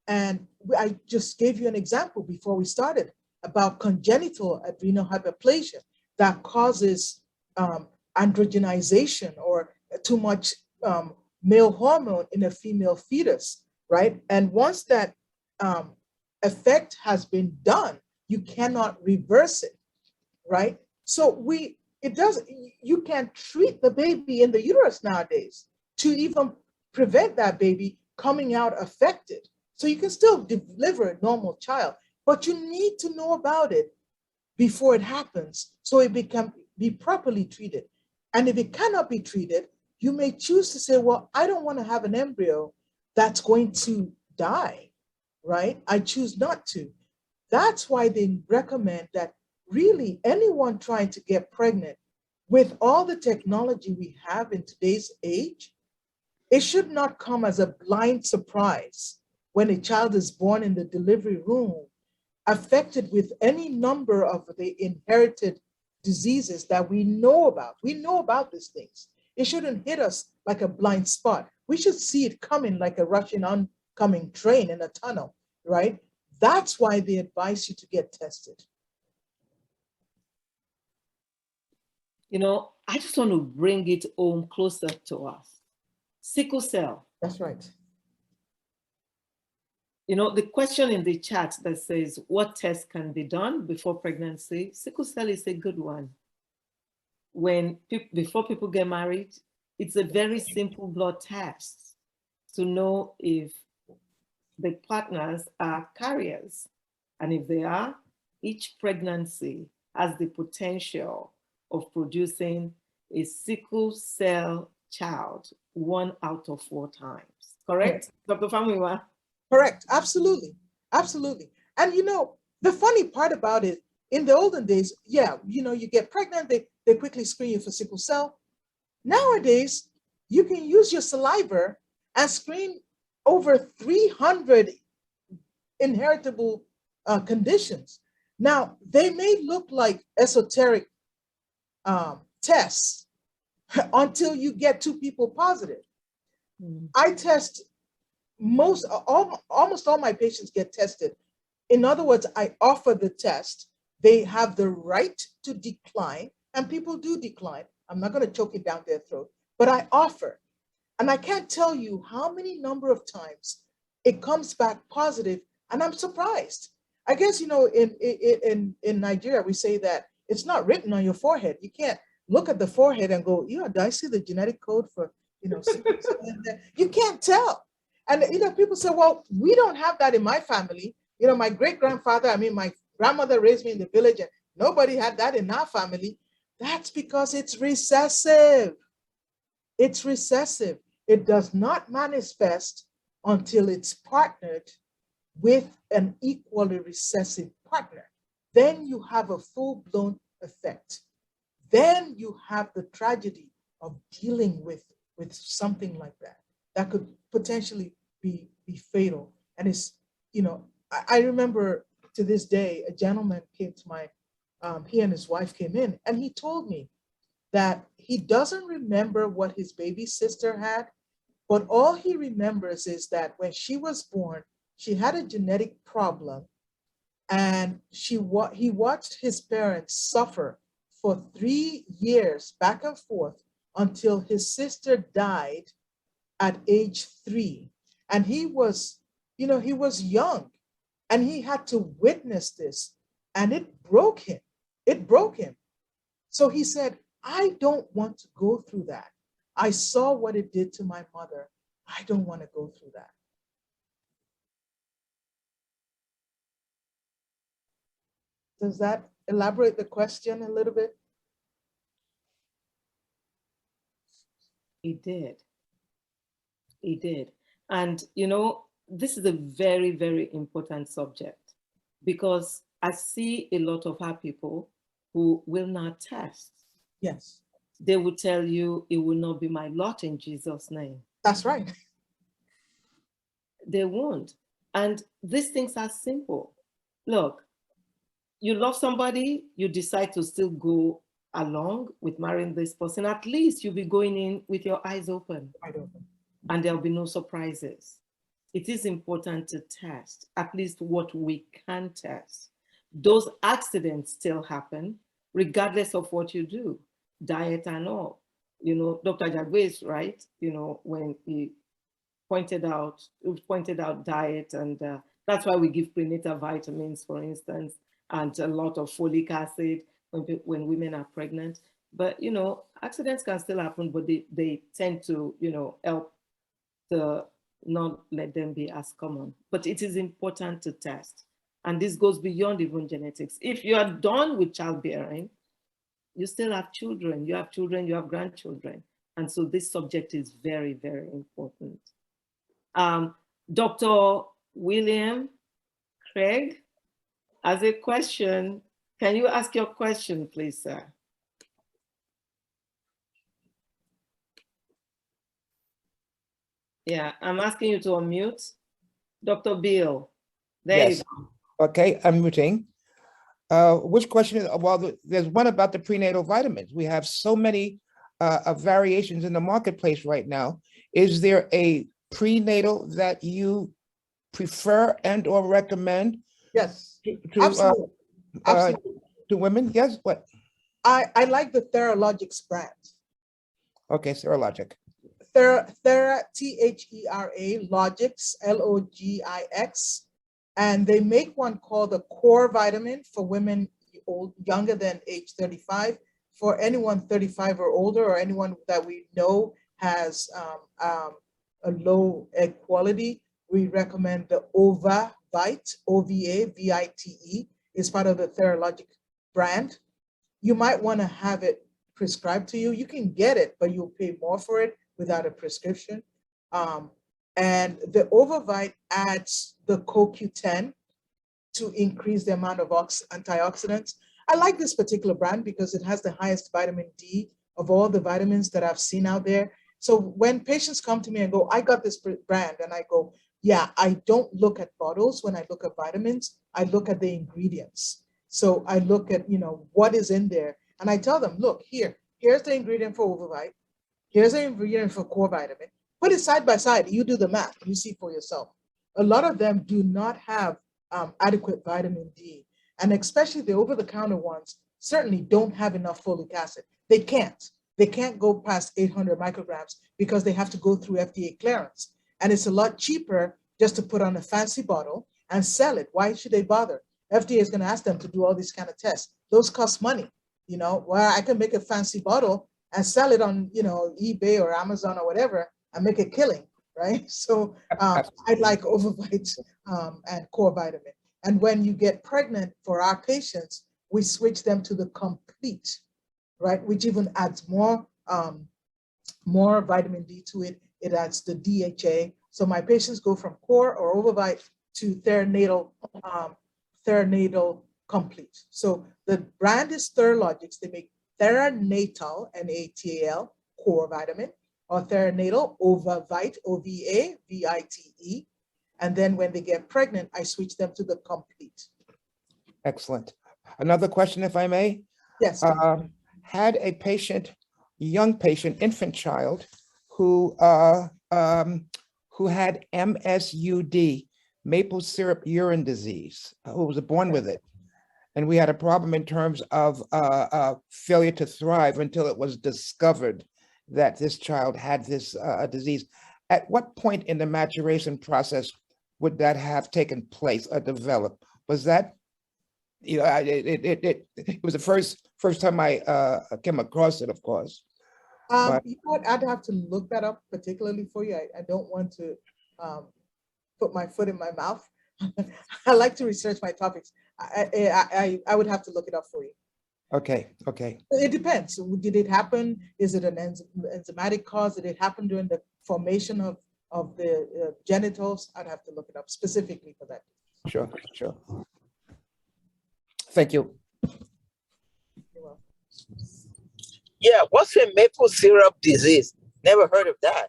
And I just gave you an example before we started about congenital adrenal hyperplasia that causes androgenization or too much male hormone in a female fetus, right? And once that effect has been done, you cannot reverse it, right? So you can treat the baby in the uterus nowadays to even prevent that baby coming out affected. So you can still deliver a normal child, but you need to know about it before it happens so it can be properly treated. And if it cannot be treated, you may choose to say, well, I don't want to have an embryo that's going to die, right? I choose not to. That's why they recommend that really anyone trying to get pregnant, with all the technology we have in today's age, it should not come as a blind surprise when a child is born in the delivery room, affected with any number of the inherited diseases that we know about. We know about these things. It shouldn't hit us like a blind spot. We should see it coming like a rushing oncoming train in a tunnel, right? That's why they advise you to get tested. I just want to bring it home closer to us. Sickle cell. That's right. The question in the chat that says, what tests can be done before pregnancy? Sickle cell is a good one. Before people get married, it's a very simple blood test to know if the partners are carriers. And if they are, each pregnancy has the potential of producing a sickle cell child 1 out of 4 times. Correct, Dr. Famuyiwa? Correct, absolutely, absolutely. And the funny part about it, in the olden days, you get pregnant, they they quickly screen you for sickle cell. Nowadays, you can use your saliva and screen over 300 inheritable conditions. Now, they may look like esoteric tests until you get 2 people positive. I test almost all my patients get tested. In other words, I offer the test. They have the right to decline, and people do decline. I'm not going to choke it down their throat, but I offer. And I can't tell you how many number of times it comes back positive, and I'm surprised. I guess, in Nigeria, we say that it's not written on your forehead. You can't look at the forehead and go, do I see the genetic code for, you can't tell. And, people say, well, we don't have that in my family. My great-grandfather, my grandmother raised me in the village and nobody had that in our family. That's because it's recessive. It's recessive. It does not manifest until it's partnered with an equally recessive partner. Then you have a full-blown effect. Then you have the tragedy of dealing with something like that could potentially be fatal. And it's, I remember to this day, a gentleman came to my, he and his wife came in, and he told me that he doesn't remember what his baby sister had, but all he remembers is that when she was born, she had a genetic problem, and he watched his parents suffer for 3 years back and forth until his sister died at age 3. And he was, he was young, and he had to witness this, and it broke him. It broke him. So he said, I don't want to go through that. I saw what it did to my mother. I don't want to go through that. Does that elaborate the question a little bit? He did. He did. And, this is a very, very important subject, because I see a lot of our people who will not test. Yes. They will tell you, it will not be my lot in Jesus' name. That's right. They won't. And these things are simple. Look, you love somebody, you decide to still go along with marrying this person, at least you'll be going in with your eyes open. Wide open. And there'll be no surprises. It is important to test, at least what we can test. Those accidents still happen, regardless of what you do, diet and all. Dr. Jagwe is right, when he pointed out diet, and that's why we give prenatal vitamins, for instance, and a lot of folic acid when women are pregnant. But, accidents can still happen, but they tend to, help to not let them be as common. But it is important to test. And this goes beyond even genetics. If you are done with childbearing, you still have children. You have children, you have grandchildren. And so this subject is very, very important. Dr. William Craig has a question. Can you ask your question, please, sir? Yeah, I'm asking you to unmute. Dr. Bill, there Yes. you go. Okay, I'm muting. Which question is, well, there's one about the prenatal vitamins. We have so many variations in the marketplace right now. Is there a prenatal that you prefer and or recommend? Yes, absolutely. Absolutely. To women? Yes, what? I like the Theralogics brand. Okay, serologic. Thera, T-H-E-R-A, Logix, L-O-G-I-X. And they make one called the core vitamin for women younger than age 35. For anyone 35 or older, or anyone that we know has a low egg quality, we recommend the OvaVite, O-V-A-V-I-T-E. It's part of the Theralogic brand. You might want to have it prescribed to you. You can get it, but you'll pay more for it without a prescription. And the OvaVite adds the CoQ10 to increase the amount of antioxidants. I like this particular brand because it has the highest vitamin D of all the vitamins that I've seen out there. So when patients come to me and go, I got this brand, and I go, yeah, I don't look at bottles when I look at vitamins. I look at the ingredients. So I look at, what is in there. And I tell them, look, here's the ingredient for Overvite. Here's the ingredient for core vitamin. Put it side by side. You do the math. You see for yourself. A lot of them do not have adequate vitamin D. And especially the over-the-counter ones certainly don't have enough folic acid. They can't go past 800 micrograms because they have to go through FDA clearance. And it's a lot cheaper just to put on a fancy bottle and sell it. Why should they bother? FDA is going to ask them to do all these kind of tests. Those cost money. Well, I can make a fancy bottle and sell it on, eBay or Amazon or whatever and make a killing, right? So I like Overvite and core vitamin. And when you get pregnant for our patients, we switch them to the complete, right? Which even adds more vitamin D to it. It adds the DHA. So my patients go from core or Overvite to Theranatal complete. So the brand is Theralogics. They make Theranatal, Natal, core vitamin, or Theranatal, Overvite, Ovavite. And then when they get pregnant, I switch them to the complete. Excellent. Another question, if I may? Yes. Had a patient, young patient, infant child, who had MSUD, maple syrup urine disease, who was born with it. And we had a problem in terms of failure to thrive until it was discovered that this child had this disease. At what point in the maturation process would that have taken place or developed? Was that, it was the first time I came across it, of course. I'd have to look that up particularly for you. I don't want to put my foot in my mouth. I like to research my topics. I would have to look it up for you. Okay. It depends. Did it happen? Is it an enzymatic cause? Did it happen during the formation of the genitals? I'd have to look it up specifically for that. Sure. Thank you. You're welcome. Yeah, what's a maple syrup disease? Never heard of that.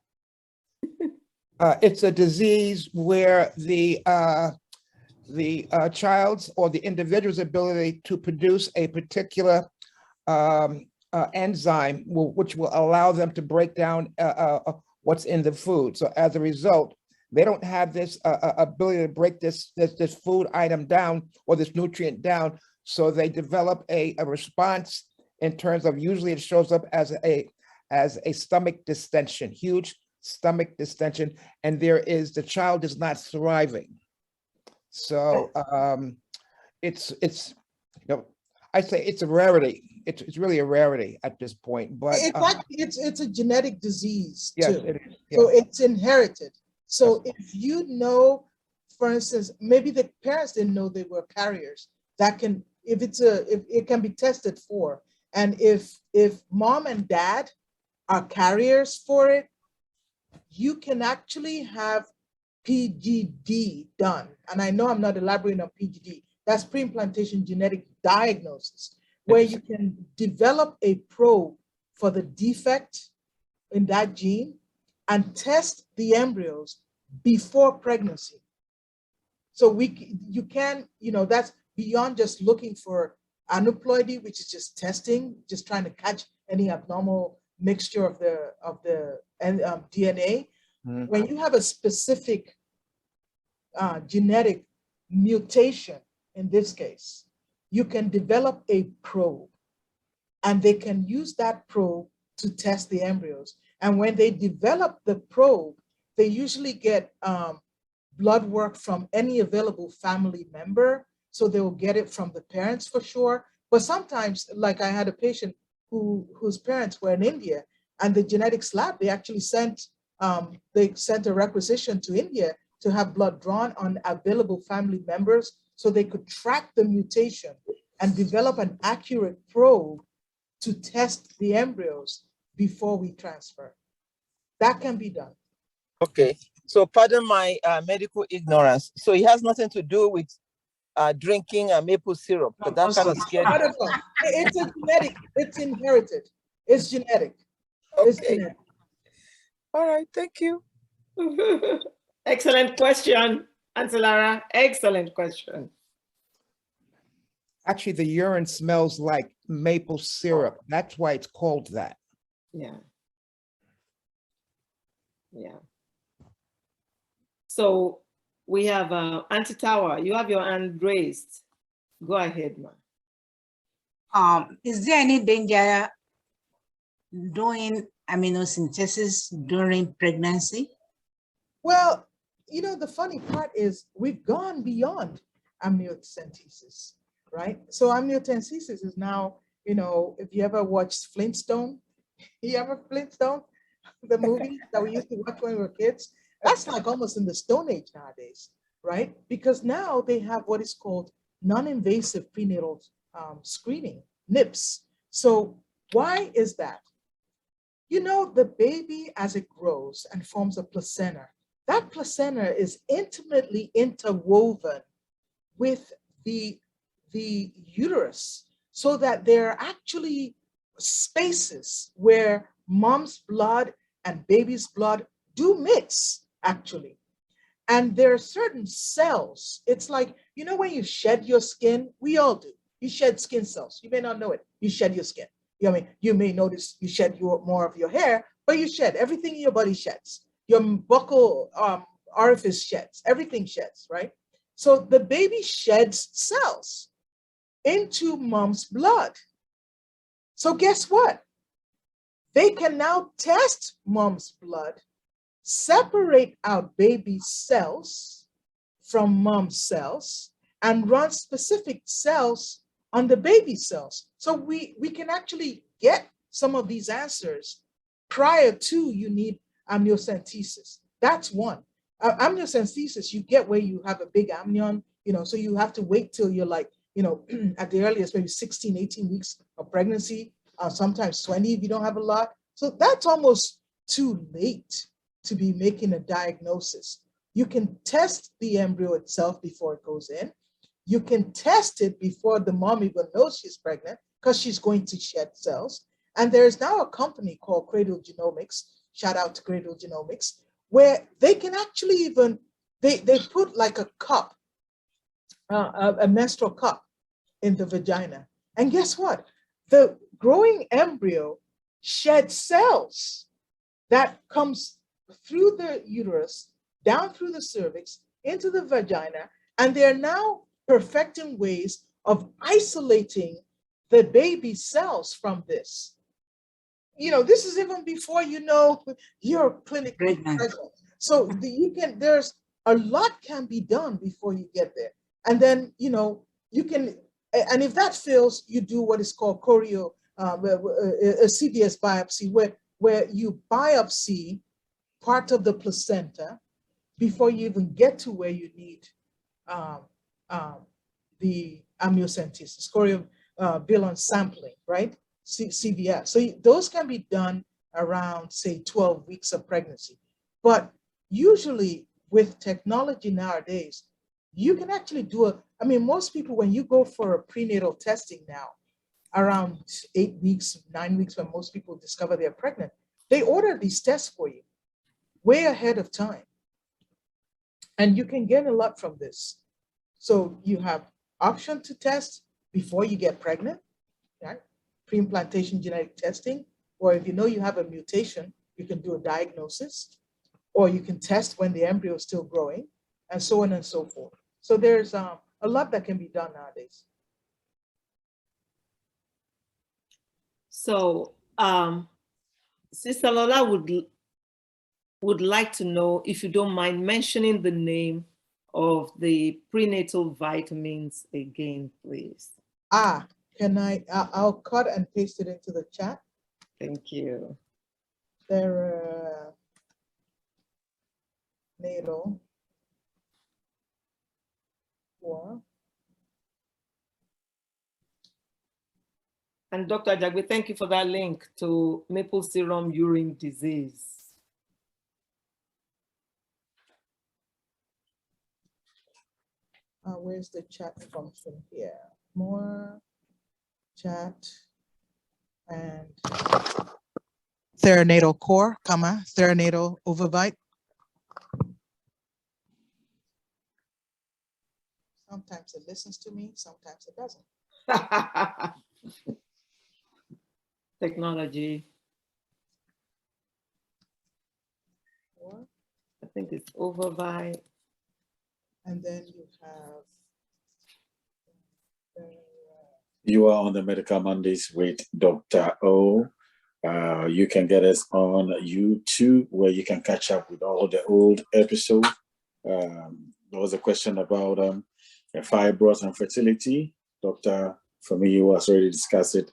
It's a disease where the child's or the individual's ability to produce a particular enzyme which will allow them to break down what's in the food. So as a result, they don't have this ability to break this food item down or this nutrient down. So they develop a response in terms of, usually it shows up as a stomach distension, huge stomach distension, and the child is not thriving. So it's I say it's a rarity. It's really a rarity at this point. But it's a genetic disease yes, too. it is. So it's inherited. So if you know, for instance, maybe the parents didn't know they were carriers, that can, if it can be tested for. And if mom and dad are carriers for it, you can actually have PGD done. And I know I'm not elaborating on PGD. That's pre-implantation genetic diagnosis, where you can develop a probe for the defect in that gene and test the embryos before pregnancy. So you can, that's beyond just looking for aneuploidy, which is just testing, just trying to catch any abnormal mixture of the DNA. Mm-hmm. When you have a specific genetic mutation, in this case, you can develop a probe, and they can use that probe to test the embryos. And when they develop the probe, they usually get blood work from any available family member. So they will get it from the parents for sure. But sometimes, like I had a patient whose parents were in India, and the genetics lab, they actually sent a requisition to India to have blood drawn on available family members so they could track the mutation and develop an accurate probe to test the embryos before we transfer. That can be done. Okay, so pardon my medical ignorance. So it has nothing to do with drinking maple syrup, because that kind of scared me. Wonderful. It's a genetic, it's inherited. It's genetic. It's Okay. genetic. All right, thank you. Excellent question, Auntie Lara. Excellent question. Actually, the urine smells like maple syrup. That's why it's called that. Yeah. Yeah. So we have Auntie Tower. You have your hand raised. Go ahead, ma. Is there any danger doing amniocentesis during pregnancy? Well, you know, the funny part is we've gone beyond amniocentesis, right? So amniocentesis is now, you know, if you ever watched Flintstone, you ever Flintstone, the movie that we used to watch when we were kids? That's like almost in the Stone Age nowadays, right? Because now they have what is called non-invasive prenatal screening, NIPS. So why is that? You know, the baby as it grows and forms a placenta, that placenta is intimately interwoven with the uterus, so that there are actually spaces where mom's blood and baby's blood do mix, actually. And there are certain cells. It's like, you know, when you shed your skin, we all do. You shed skin cells. You may not know it. You shed your skin. You know what I mean? You may notice you shed more of your hair, but you shed. Everything in your body sheds. Your buccal orifice sheds. Everything sheds, right? So the baby sheds cells into mom's blood. So guess what? They can now test mom's blood, separate out baby cells from mom's cells, and run specific cells on the baby cells. So we can actually get some of these answers prior to you need amniocentesis. That's one. Amniocentesis, you get where you have a big amnion, you know, so you have to wait till you're like, you know, at the earliest, maybe 16, 18 weeks of pregnancy, sometimes 20 if you don't have a lot. So that's almost too late to be making a diagnosis. You can test the embryo itself before it goes in. You can test it before the mom even knows she's pregnant, because she's going to shed cells. And there's now a company called Cradle Genomics, shout out to Cradle Genomics, where they can actually even, they put like a cup, a menstrual cup in the vagina. And guess what? The growing embryo sheds cells that comes through the uterus, down through the cervix, into the vagina, and they're now perfecting ways of isolating the baby cells from this. You know, this is even before you know you're clinically present. So there's a lot can be done before you get there. And then, you know, you can, and if that fails, you do what is called choreo, a CVS biopsy, where you biopsy part of the placenta before you even get to where you need the amniocentesis, choreo sampling, right? CVS. So those can be done around, say, 12 weeks of pregnancy. But usually with technology nowadays, you can actually do I mean, most people, when you go for a prenatal testing now, around 8 weeks, 9 weeks, when most people discover they're pregnant, they order these tests for you way ahead of time. And you can get a lot from this. So you have option to test before you get pregnant, right? Pre-implantation genetic testing, or if you know you have a mutation, you can do a diagnosis, or you can test when the embryo is still growing, and so on and so forth. So there's a lot that can be done nowadays. So Sister Lola would like to know if you don't mind mentioning the name of the prenatal vitamins again, please. Can I'll cut and paste it into the chat. Thank you. They're natal for. And Dr. Jagbe, thank you for that link to maple serum urine disease. Where's the chat function here? More chat and theranatal core, comma, theranatal ovovite. Sometimes it listens to me, sometimes it doesn't. Technology. Or, I think it's ovovite. and then you have You are on the Medical Mondays with Dr. O. You can get us on YouTube where you can catch up with all the old episodes. There was a question about fibroids and fertility. Dr. Famuyiwa has already discussed it.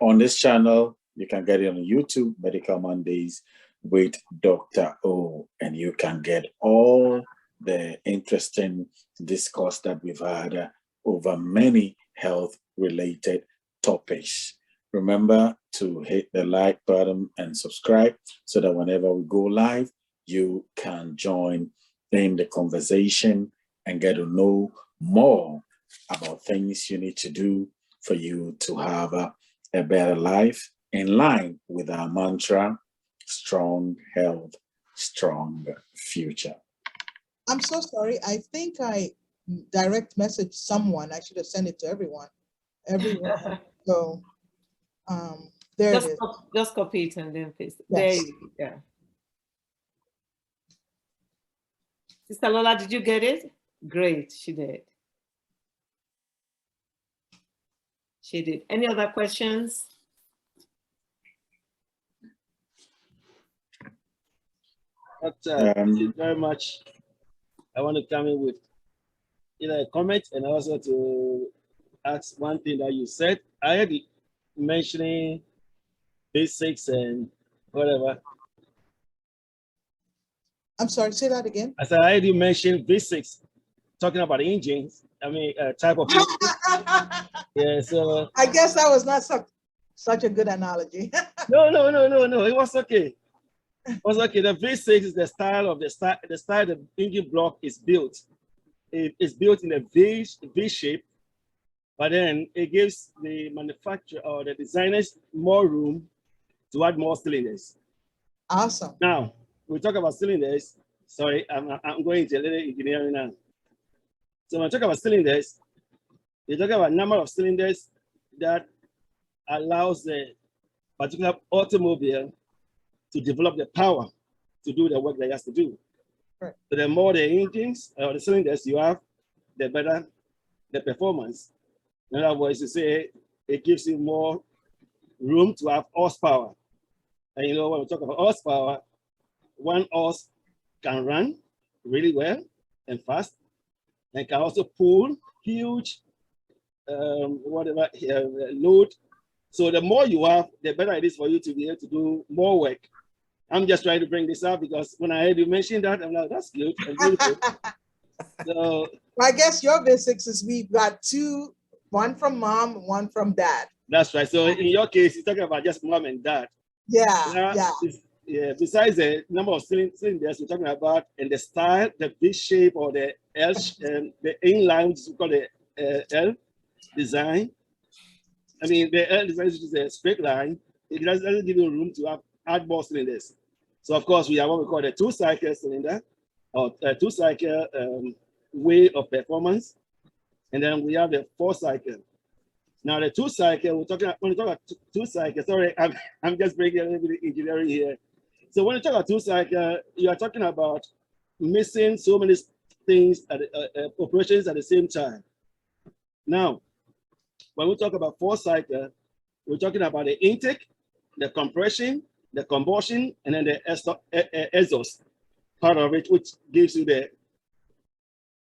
On this channel, you can get it on YouTube, Medical Mondays with Dr. O, and you can get all the interesting discourse that we've had over many health-related topics. Remember to hit the like button and subscribe so that whenever we go live, you can join in the conversation and get to know more about things you need to do for you to have a better life in line with our mantra, strong health, strong future. I'm so sorry. I think I direct messaged someone. I should have sent it to everyone. So there it is. Just copy it and then paste it. Yes. There you go. Sister Lola, did you get it? Great, she did. She did. Any other questions? Thank you very much. I want to come in with a comment and also to ask one thing that you said. I heard you mentioning basics and whatever. I'm sorry, say that again. I said I heard you mention basics, talking about engines. I mean, type of yeah. So I guess that was not such a good analogy. No. It was okay. It was okay. The V6 is the style of the style the engine block is built. It's built in a V shape, but then it gives the manufacturer or the designers more room to add more cylinders. Awesome. Now, we talk about cylinders. Sorry, I'm going into a little engineering now. So when I talk about cylinders, you talk about number of cylinders that allows the particular automobile to develop the power to do the work that it has to do. Right. So the more the engines or the cylinders you have, the better the performance. In other words, you say it gives you more room to have horsepower. And you know, when we talk about horsepower, one horse can run really well and fast, and can also pull huge load. So the more you have, the better it is for you to be able to do more work. I'm just trying to bring this up because when I heard you mention that, I'm like, that's good and beautiful. So I guess your basics is we've got two, one from mom, one from dad. That's right. So in your case, you're talking about just mom and dad. Yeah. Besides the number of cylinders we're talking about and the style, the V shape or the L, the inline, which we call the L design. I mean, the L design is a straight line. It doesn't give you room to add more cylinders. So of course, we have what we call the two-cycle cylinder or two-cycle way of performance. And then we have the four-cycle. Now the two-cycle, when we talk about two-cycle, sorry, I'm just breaking a little bit of engineering here. So when you talk about two-cycle, you are talking about missing so many things operations at the same time. Now, when we talk about four-cycle, we're talking about the intake, the compression, the combustion, and then the exhaust part of it, which gives you the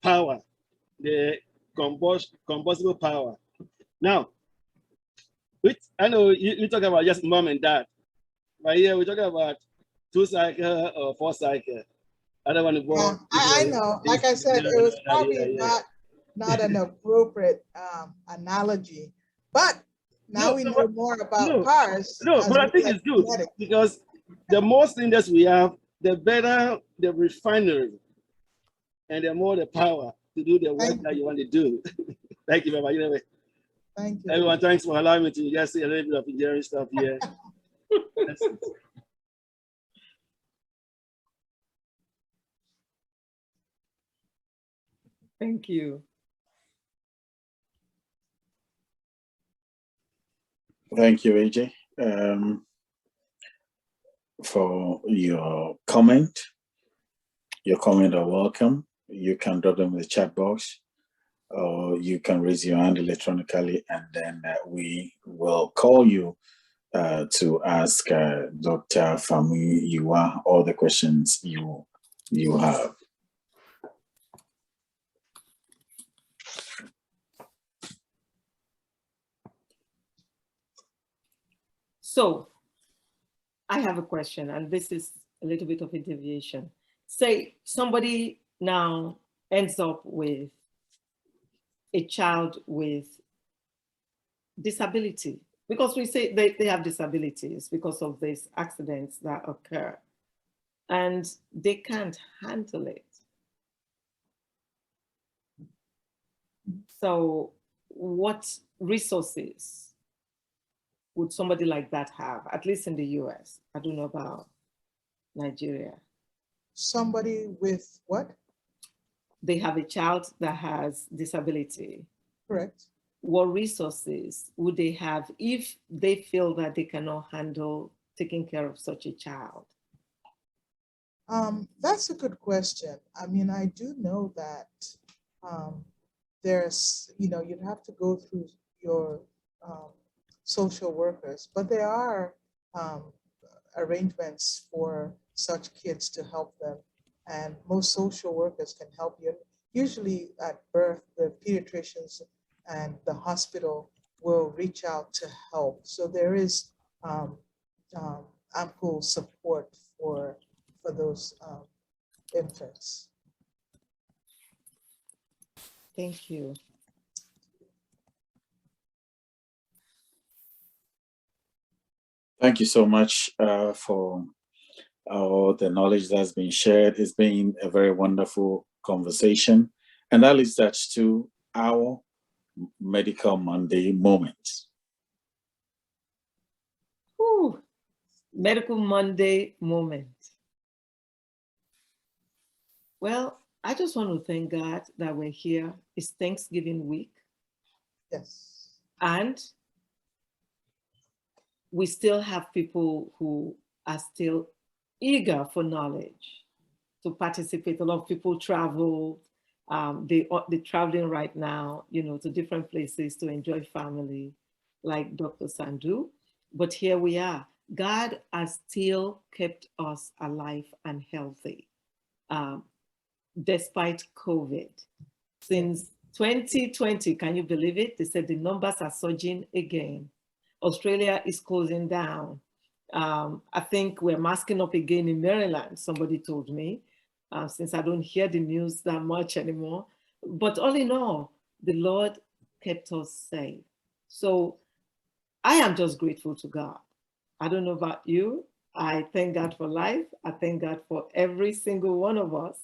power, the combustible power. Now, I know you talk about just mom and dad, but here we're talking about two-cycle or four-cycle. I don't want to go. Yeah, I know. Like I said, it was probably not an appropriate analogy, but now we know more about cars. But I think it's good because the more cylinders we have, the better the refinery and the more the power. to do the work that you want to do. Thank you very much. Anyway, Thank you. everyone, thanks for allowing me to just say a little bit of engineering stuff here. Thank you. Thank you, AJ, for your comment. Your comment are welcome. You can drop them in the chat box, or you can raise your hand electronically, and then we will call you to ask Dr. Famuyiwa all the questions you have. So I have a question, and this is a little bit of a deviation. Say somebody now ends up with a child with disability, because we say they have disabilities because of these accidents that occur, and they can't handle it. So what resources would somebody like that have, at least in the US? I don't know about Nigeria. Somebody with what? They have a child that has disability. Correct. What resources would they have if they feel that they cannot handle taking care of such a child? That's a good question. I mean, I do know that there's, you'd have to go through your social workers, but there are arrangements for such kids to help them. And most social workers can help you. Usually at birth, the pediatricians and the hospital will reach out to help. So there is ample support for those infants. Thank you. Thank you so much for all the knowledge that's been shared. It's been a very wonderful conversation. And that leads us to our Medical Monday moment. Whew. Medical Monday moment. Well, I just want to thank God that we're here. It's Thanksgiving week. Yes. And we still have people who are still eager for knowledge to participate. A lot of people travel. They're traveling right now, to different places to enjoy family, like Dr. Sandhu. But here we are. God has still kept us alive and healthy, despite COVID. Since 2020, can you believe it? They said the numbers are surging again. Australia is closing down. I think we're masking up again in Maryland, somebody told me, since I don't hear the news that much anymore. But all in all, the Lord kept us safe. So I am just grateful to God. I don't know about you. I thank God for life. I thank God for every single one of us.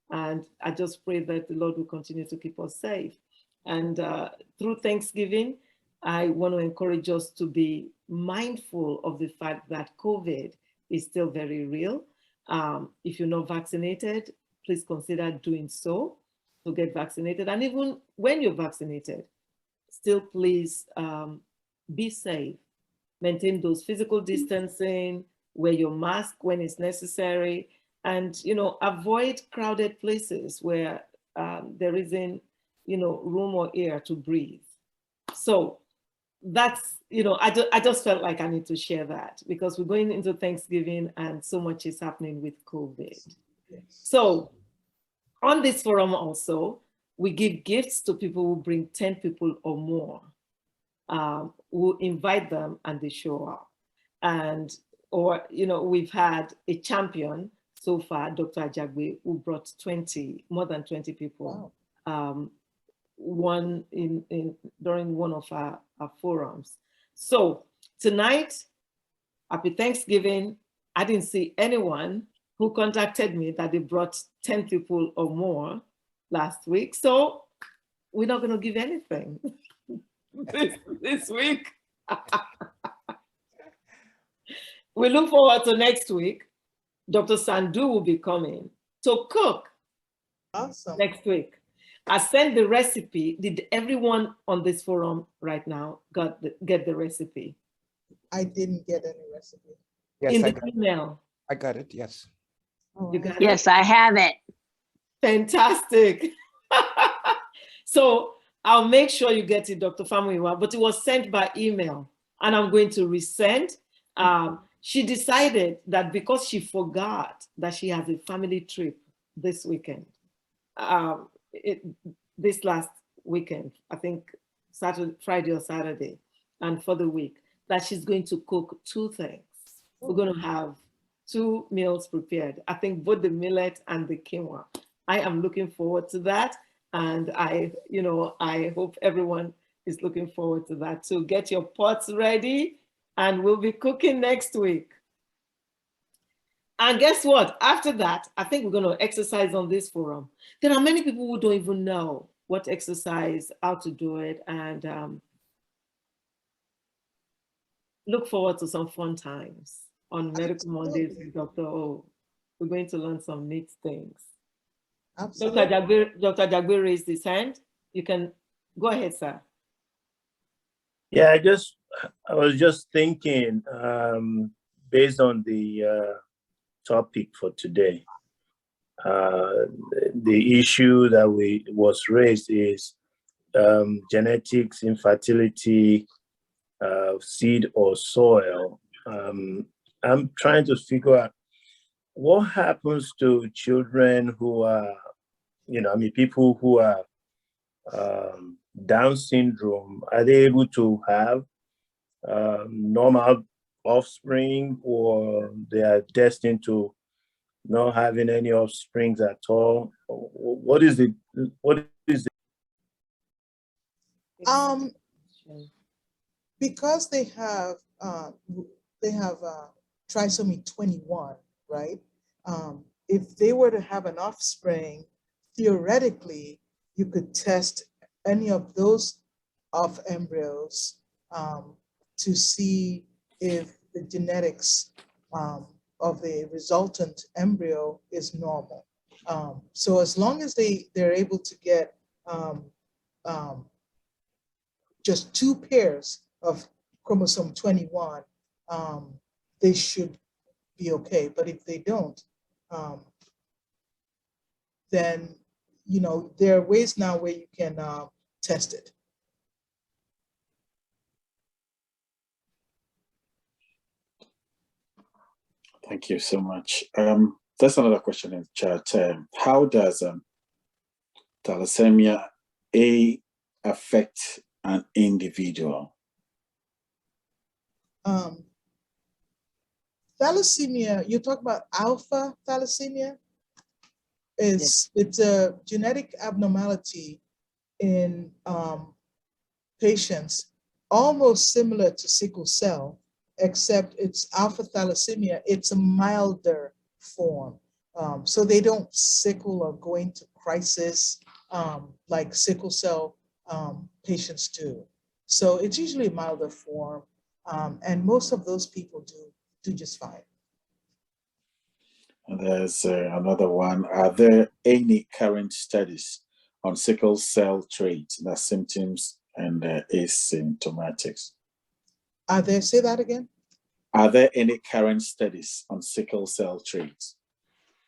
And I just pray that the Lord will continue to keep us safe. And through Thanksgiving, I want to encourage us to be mindful of the fact that COVID is still very real. If you're not vaccinated, please consider doing so to get vaccinated. And even when you're vaccinated, still please be safe. Maintain those physical distancing, wear your mask when it's necessary, and avoid crowded places where there isn't room or air to breathe. So that's, I just felt like I need to share that because we're going into Thanksgiving and so much is happening with COVID. Yes. So on this forum also, we give gifts to people who bring 10 people or more. We'll invite them and they show up. And, we've had a champion so far, Dr. Ajagbe, who brought more than 20 people. Wow. One during one of our forums. So tonight, happy Thanksgiving. I didn't see anyone who contacted me that they brought 10 people or more. last week. So we're not going to give anything this week. We look forward to next week. Dr. Sandhu will be coming to cook. Awesome. Next week. I sent the recipe. Did everyone on this forum right now get the recipe? I didn't get any recipe. Yes, In I the got it. email. I got it, yes. Oh, You got it? Yes, I have it. Fantastic. So I'll make sure you get it, Dr. Famuyiwa, but it was sent by email and I'm going to resend. She decided that because she forgot that she has a family trip this weekend, this last weekend, I think Friday or Saturday, and for the week, that she's going to cook two things. We're going to have 2 meals prepared. I think both the millet and the quinoa. I am looking forward to that. And I hope everyone is looking forward to that too. Get your pots ready and we'll be cooking next week. And guess what? After that, I think we're going to exercise on this forum. There are many people who don't even know what exercise, how to do it, and look forward to some fun times on Medical Mondays with Dr. O. We're going to learn some neat things. Absolutely. Dr. Jagbe raised his hand. You can go ahead, sir. Yeah, I was just thinking, based on the topic for today, the issue that was raised is genetics, infertility, seed or soil. I'm trying to figure out what happens to children who are, people who are Down syndrome. Are they able to have normal offspring, or they are destined to not having any offsprings at all? What is it? Because they have trisomy 21, right? If they were to have an offspring, theoretically, you could test any of those off embryos to see if the genetics of the resultant embryo is normal. So as long as they're able to get just 2 pairs of chromosome 21, they should be okay. But if they don't, then there are ways now where you can test it. Thank you so much. There's another question in the chat. How does thalassemia affect an individual? Thalassemia, you talk about alpha thalassemia? It's a genetic abnormality in patients almost similar to sickle cell, except it's alpha thalassemia. It's a milder form. So they don't sickle or go into crisis like sickle cell patients do. So it's usually a milder form. And most of those people do just fine. There's another one. Are there any current studies on sickle cell traits, the symptoms and asymptomatics? Are there, say that again? Are there any current studies on sickle cell traits?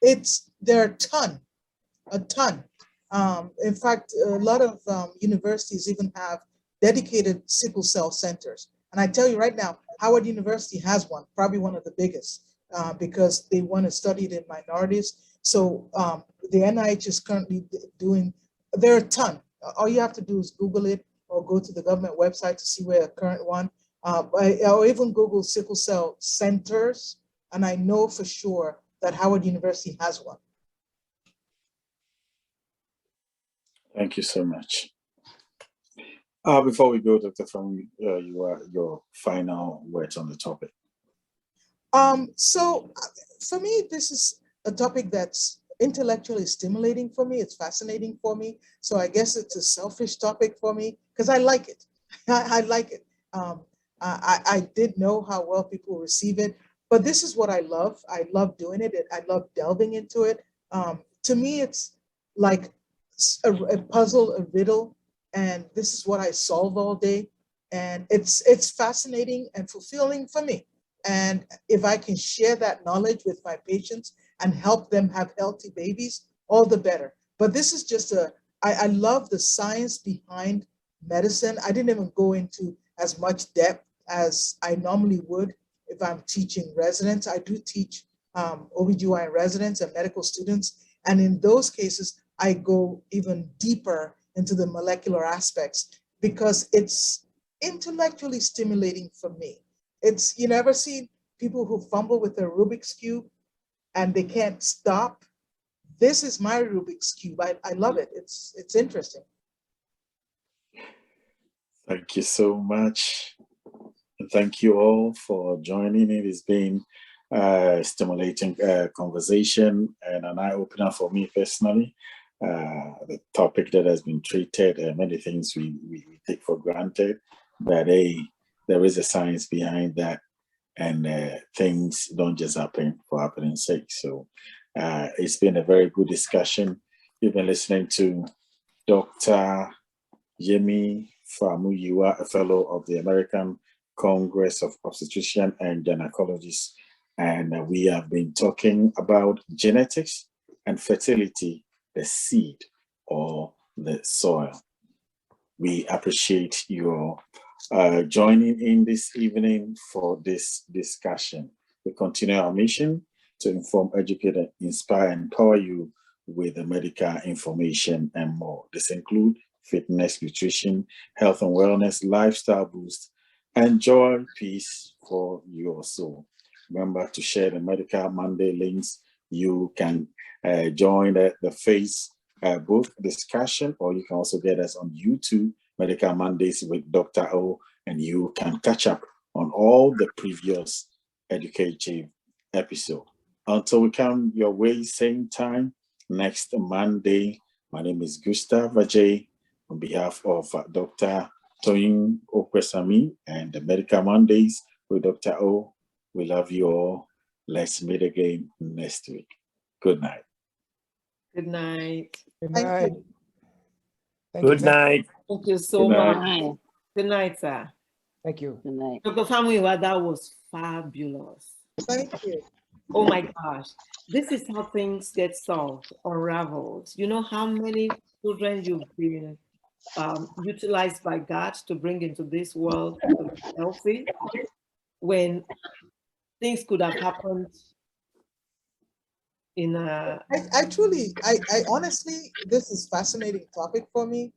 There are a ton. In fact, a lot of universities even have dedicated sickle cell centers. And I tell you right now, Howard University has one, probably one of the biggest, because they want to study it in minorities. So the NIH is currently doing, there are a ton. All you have to do is Google it or go to the government website to see where a current one, or even Google sickle cell centers. And I know for sure that Howard University has one. Thank you so much. Before we go, Dr. Famuyiwa, your final words on the topic. So for me, this is a topic that's intellectually stimulating for me. It's fascinating for me. So I guess it's a selfish topic for me because I like it. I like it. I did know how well people receive it, but this is what I love. I love doing it. I love delving into it. To me, it's like a puzzle, a riddle, and this is what I solve all day. And it's fascinating and fulfilling for me. And if I can share that knowledge with my patients and help them have healthy babies, all the better. But this is just I love the science behind medicine. I didn't even go into as much depth as I normally would if I'm teaching residents. I do teach OBGYN residents and medical students. And in those cases, I go even deeper into the molecular aspects because it's intellectually stimulating for me. It's, you never seen people who fumble with a Rubik's Cube and they can't stop? This is my Rubik's Cube. I love it. It's interesting. Thank you so much. And thank you all for joining. It has been a stimulating conversation and an eye-opener for me personally. The topic that has been treated, many things we take for granted, but there is a science behind that, and things don't just happen for happening's sake. So it's been a very good discussion. You've been listening to Dr. Yemi Famuyiwa, a fellow of the American Congress of Obstetrician and Gynecologists, and we have been talking about genetics and fertility, the seed or the soil. We appreciate your joining in this evening for this discussion. We continue our mission to inform, educate, and inspire and empower you with the medical information and more. This includes fitness, nutrition, health and wellness, lifestyle boost, and joy, peace for your soul. Remember to share the Medical Monday links. You can join the Facebook discussion, or you can also get us on YouTube, Medical Mondays with Dr. O, and you can catch up on all the previous educative episodes. Until we come your way, same time, next Monday, my name is Gustav Ajay on behalf of Dr. Toyin Okwesami and the Medical Mondays with Dr. O. We love you all. Let's meet again next week. Good night. Good night. Good Thank night. you. Good night. Thank you so Good night. much. Good night, sir. Thank you. Good night. Dr. Famuyiwa, that was fabulous. Thank you. Oh my gosh. This is how things get solved, unraveled. You know how many children you've been utilized by God to bring into this world to be healthy, when things could have happened in a... I honestly, this is fascinating topic for me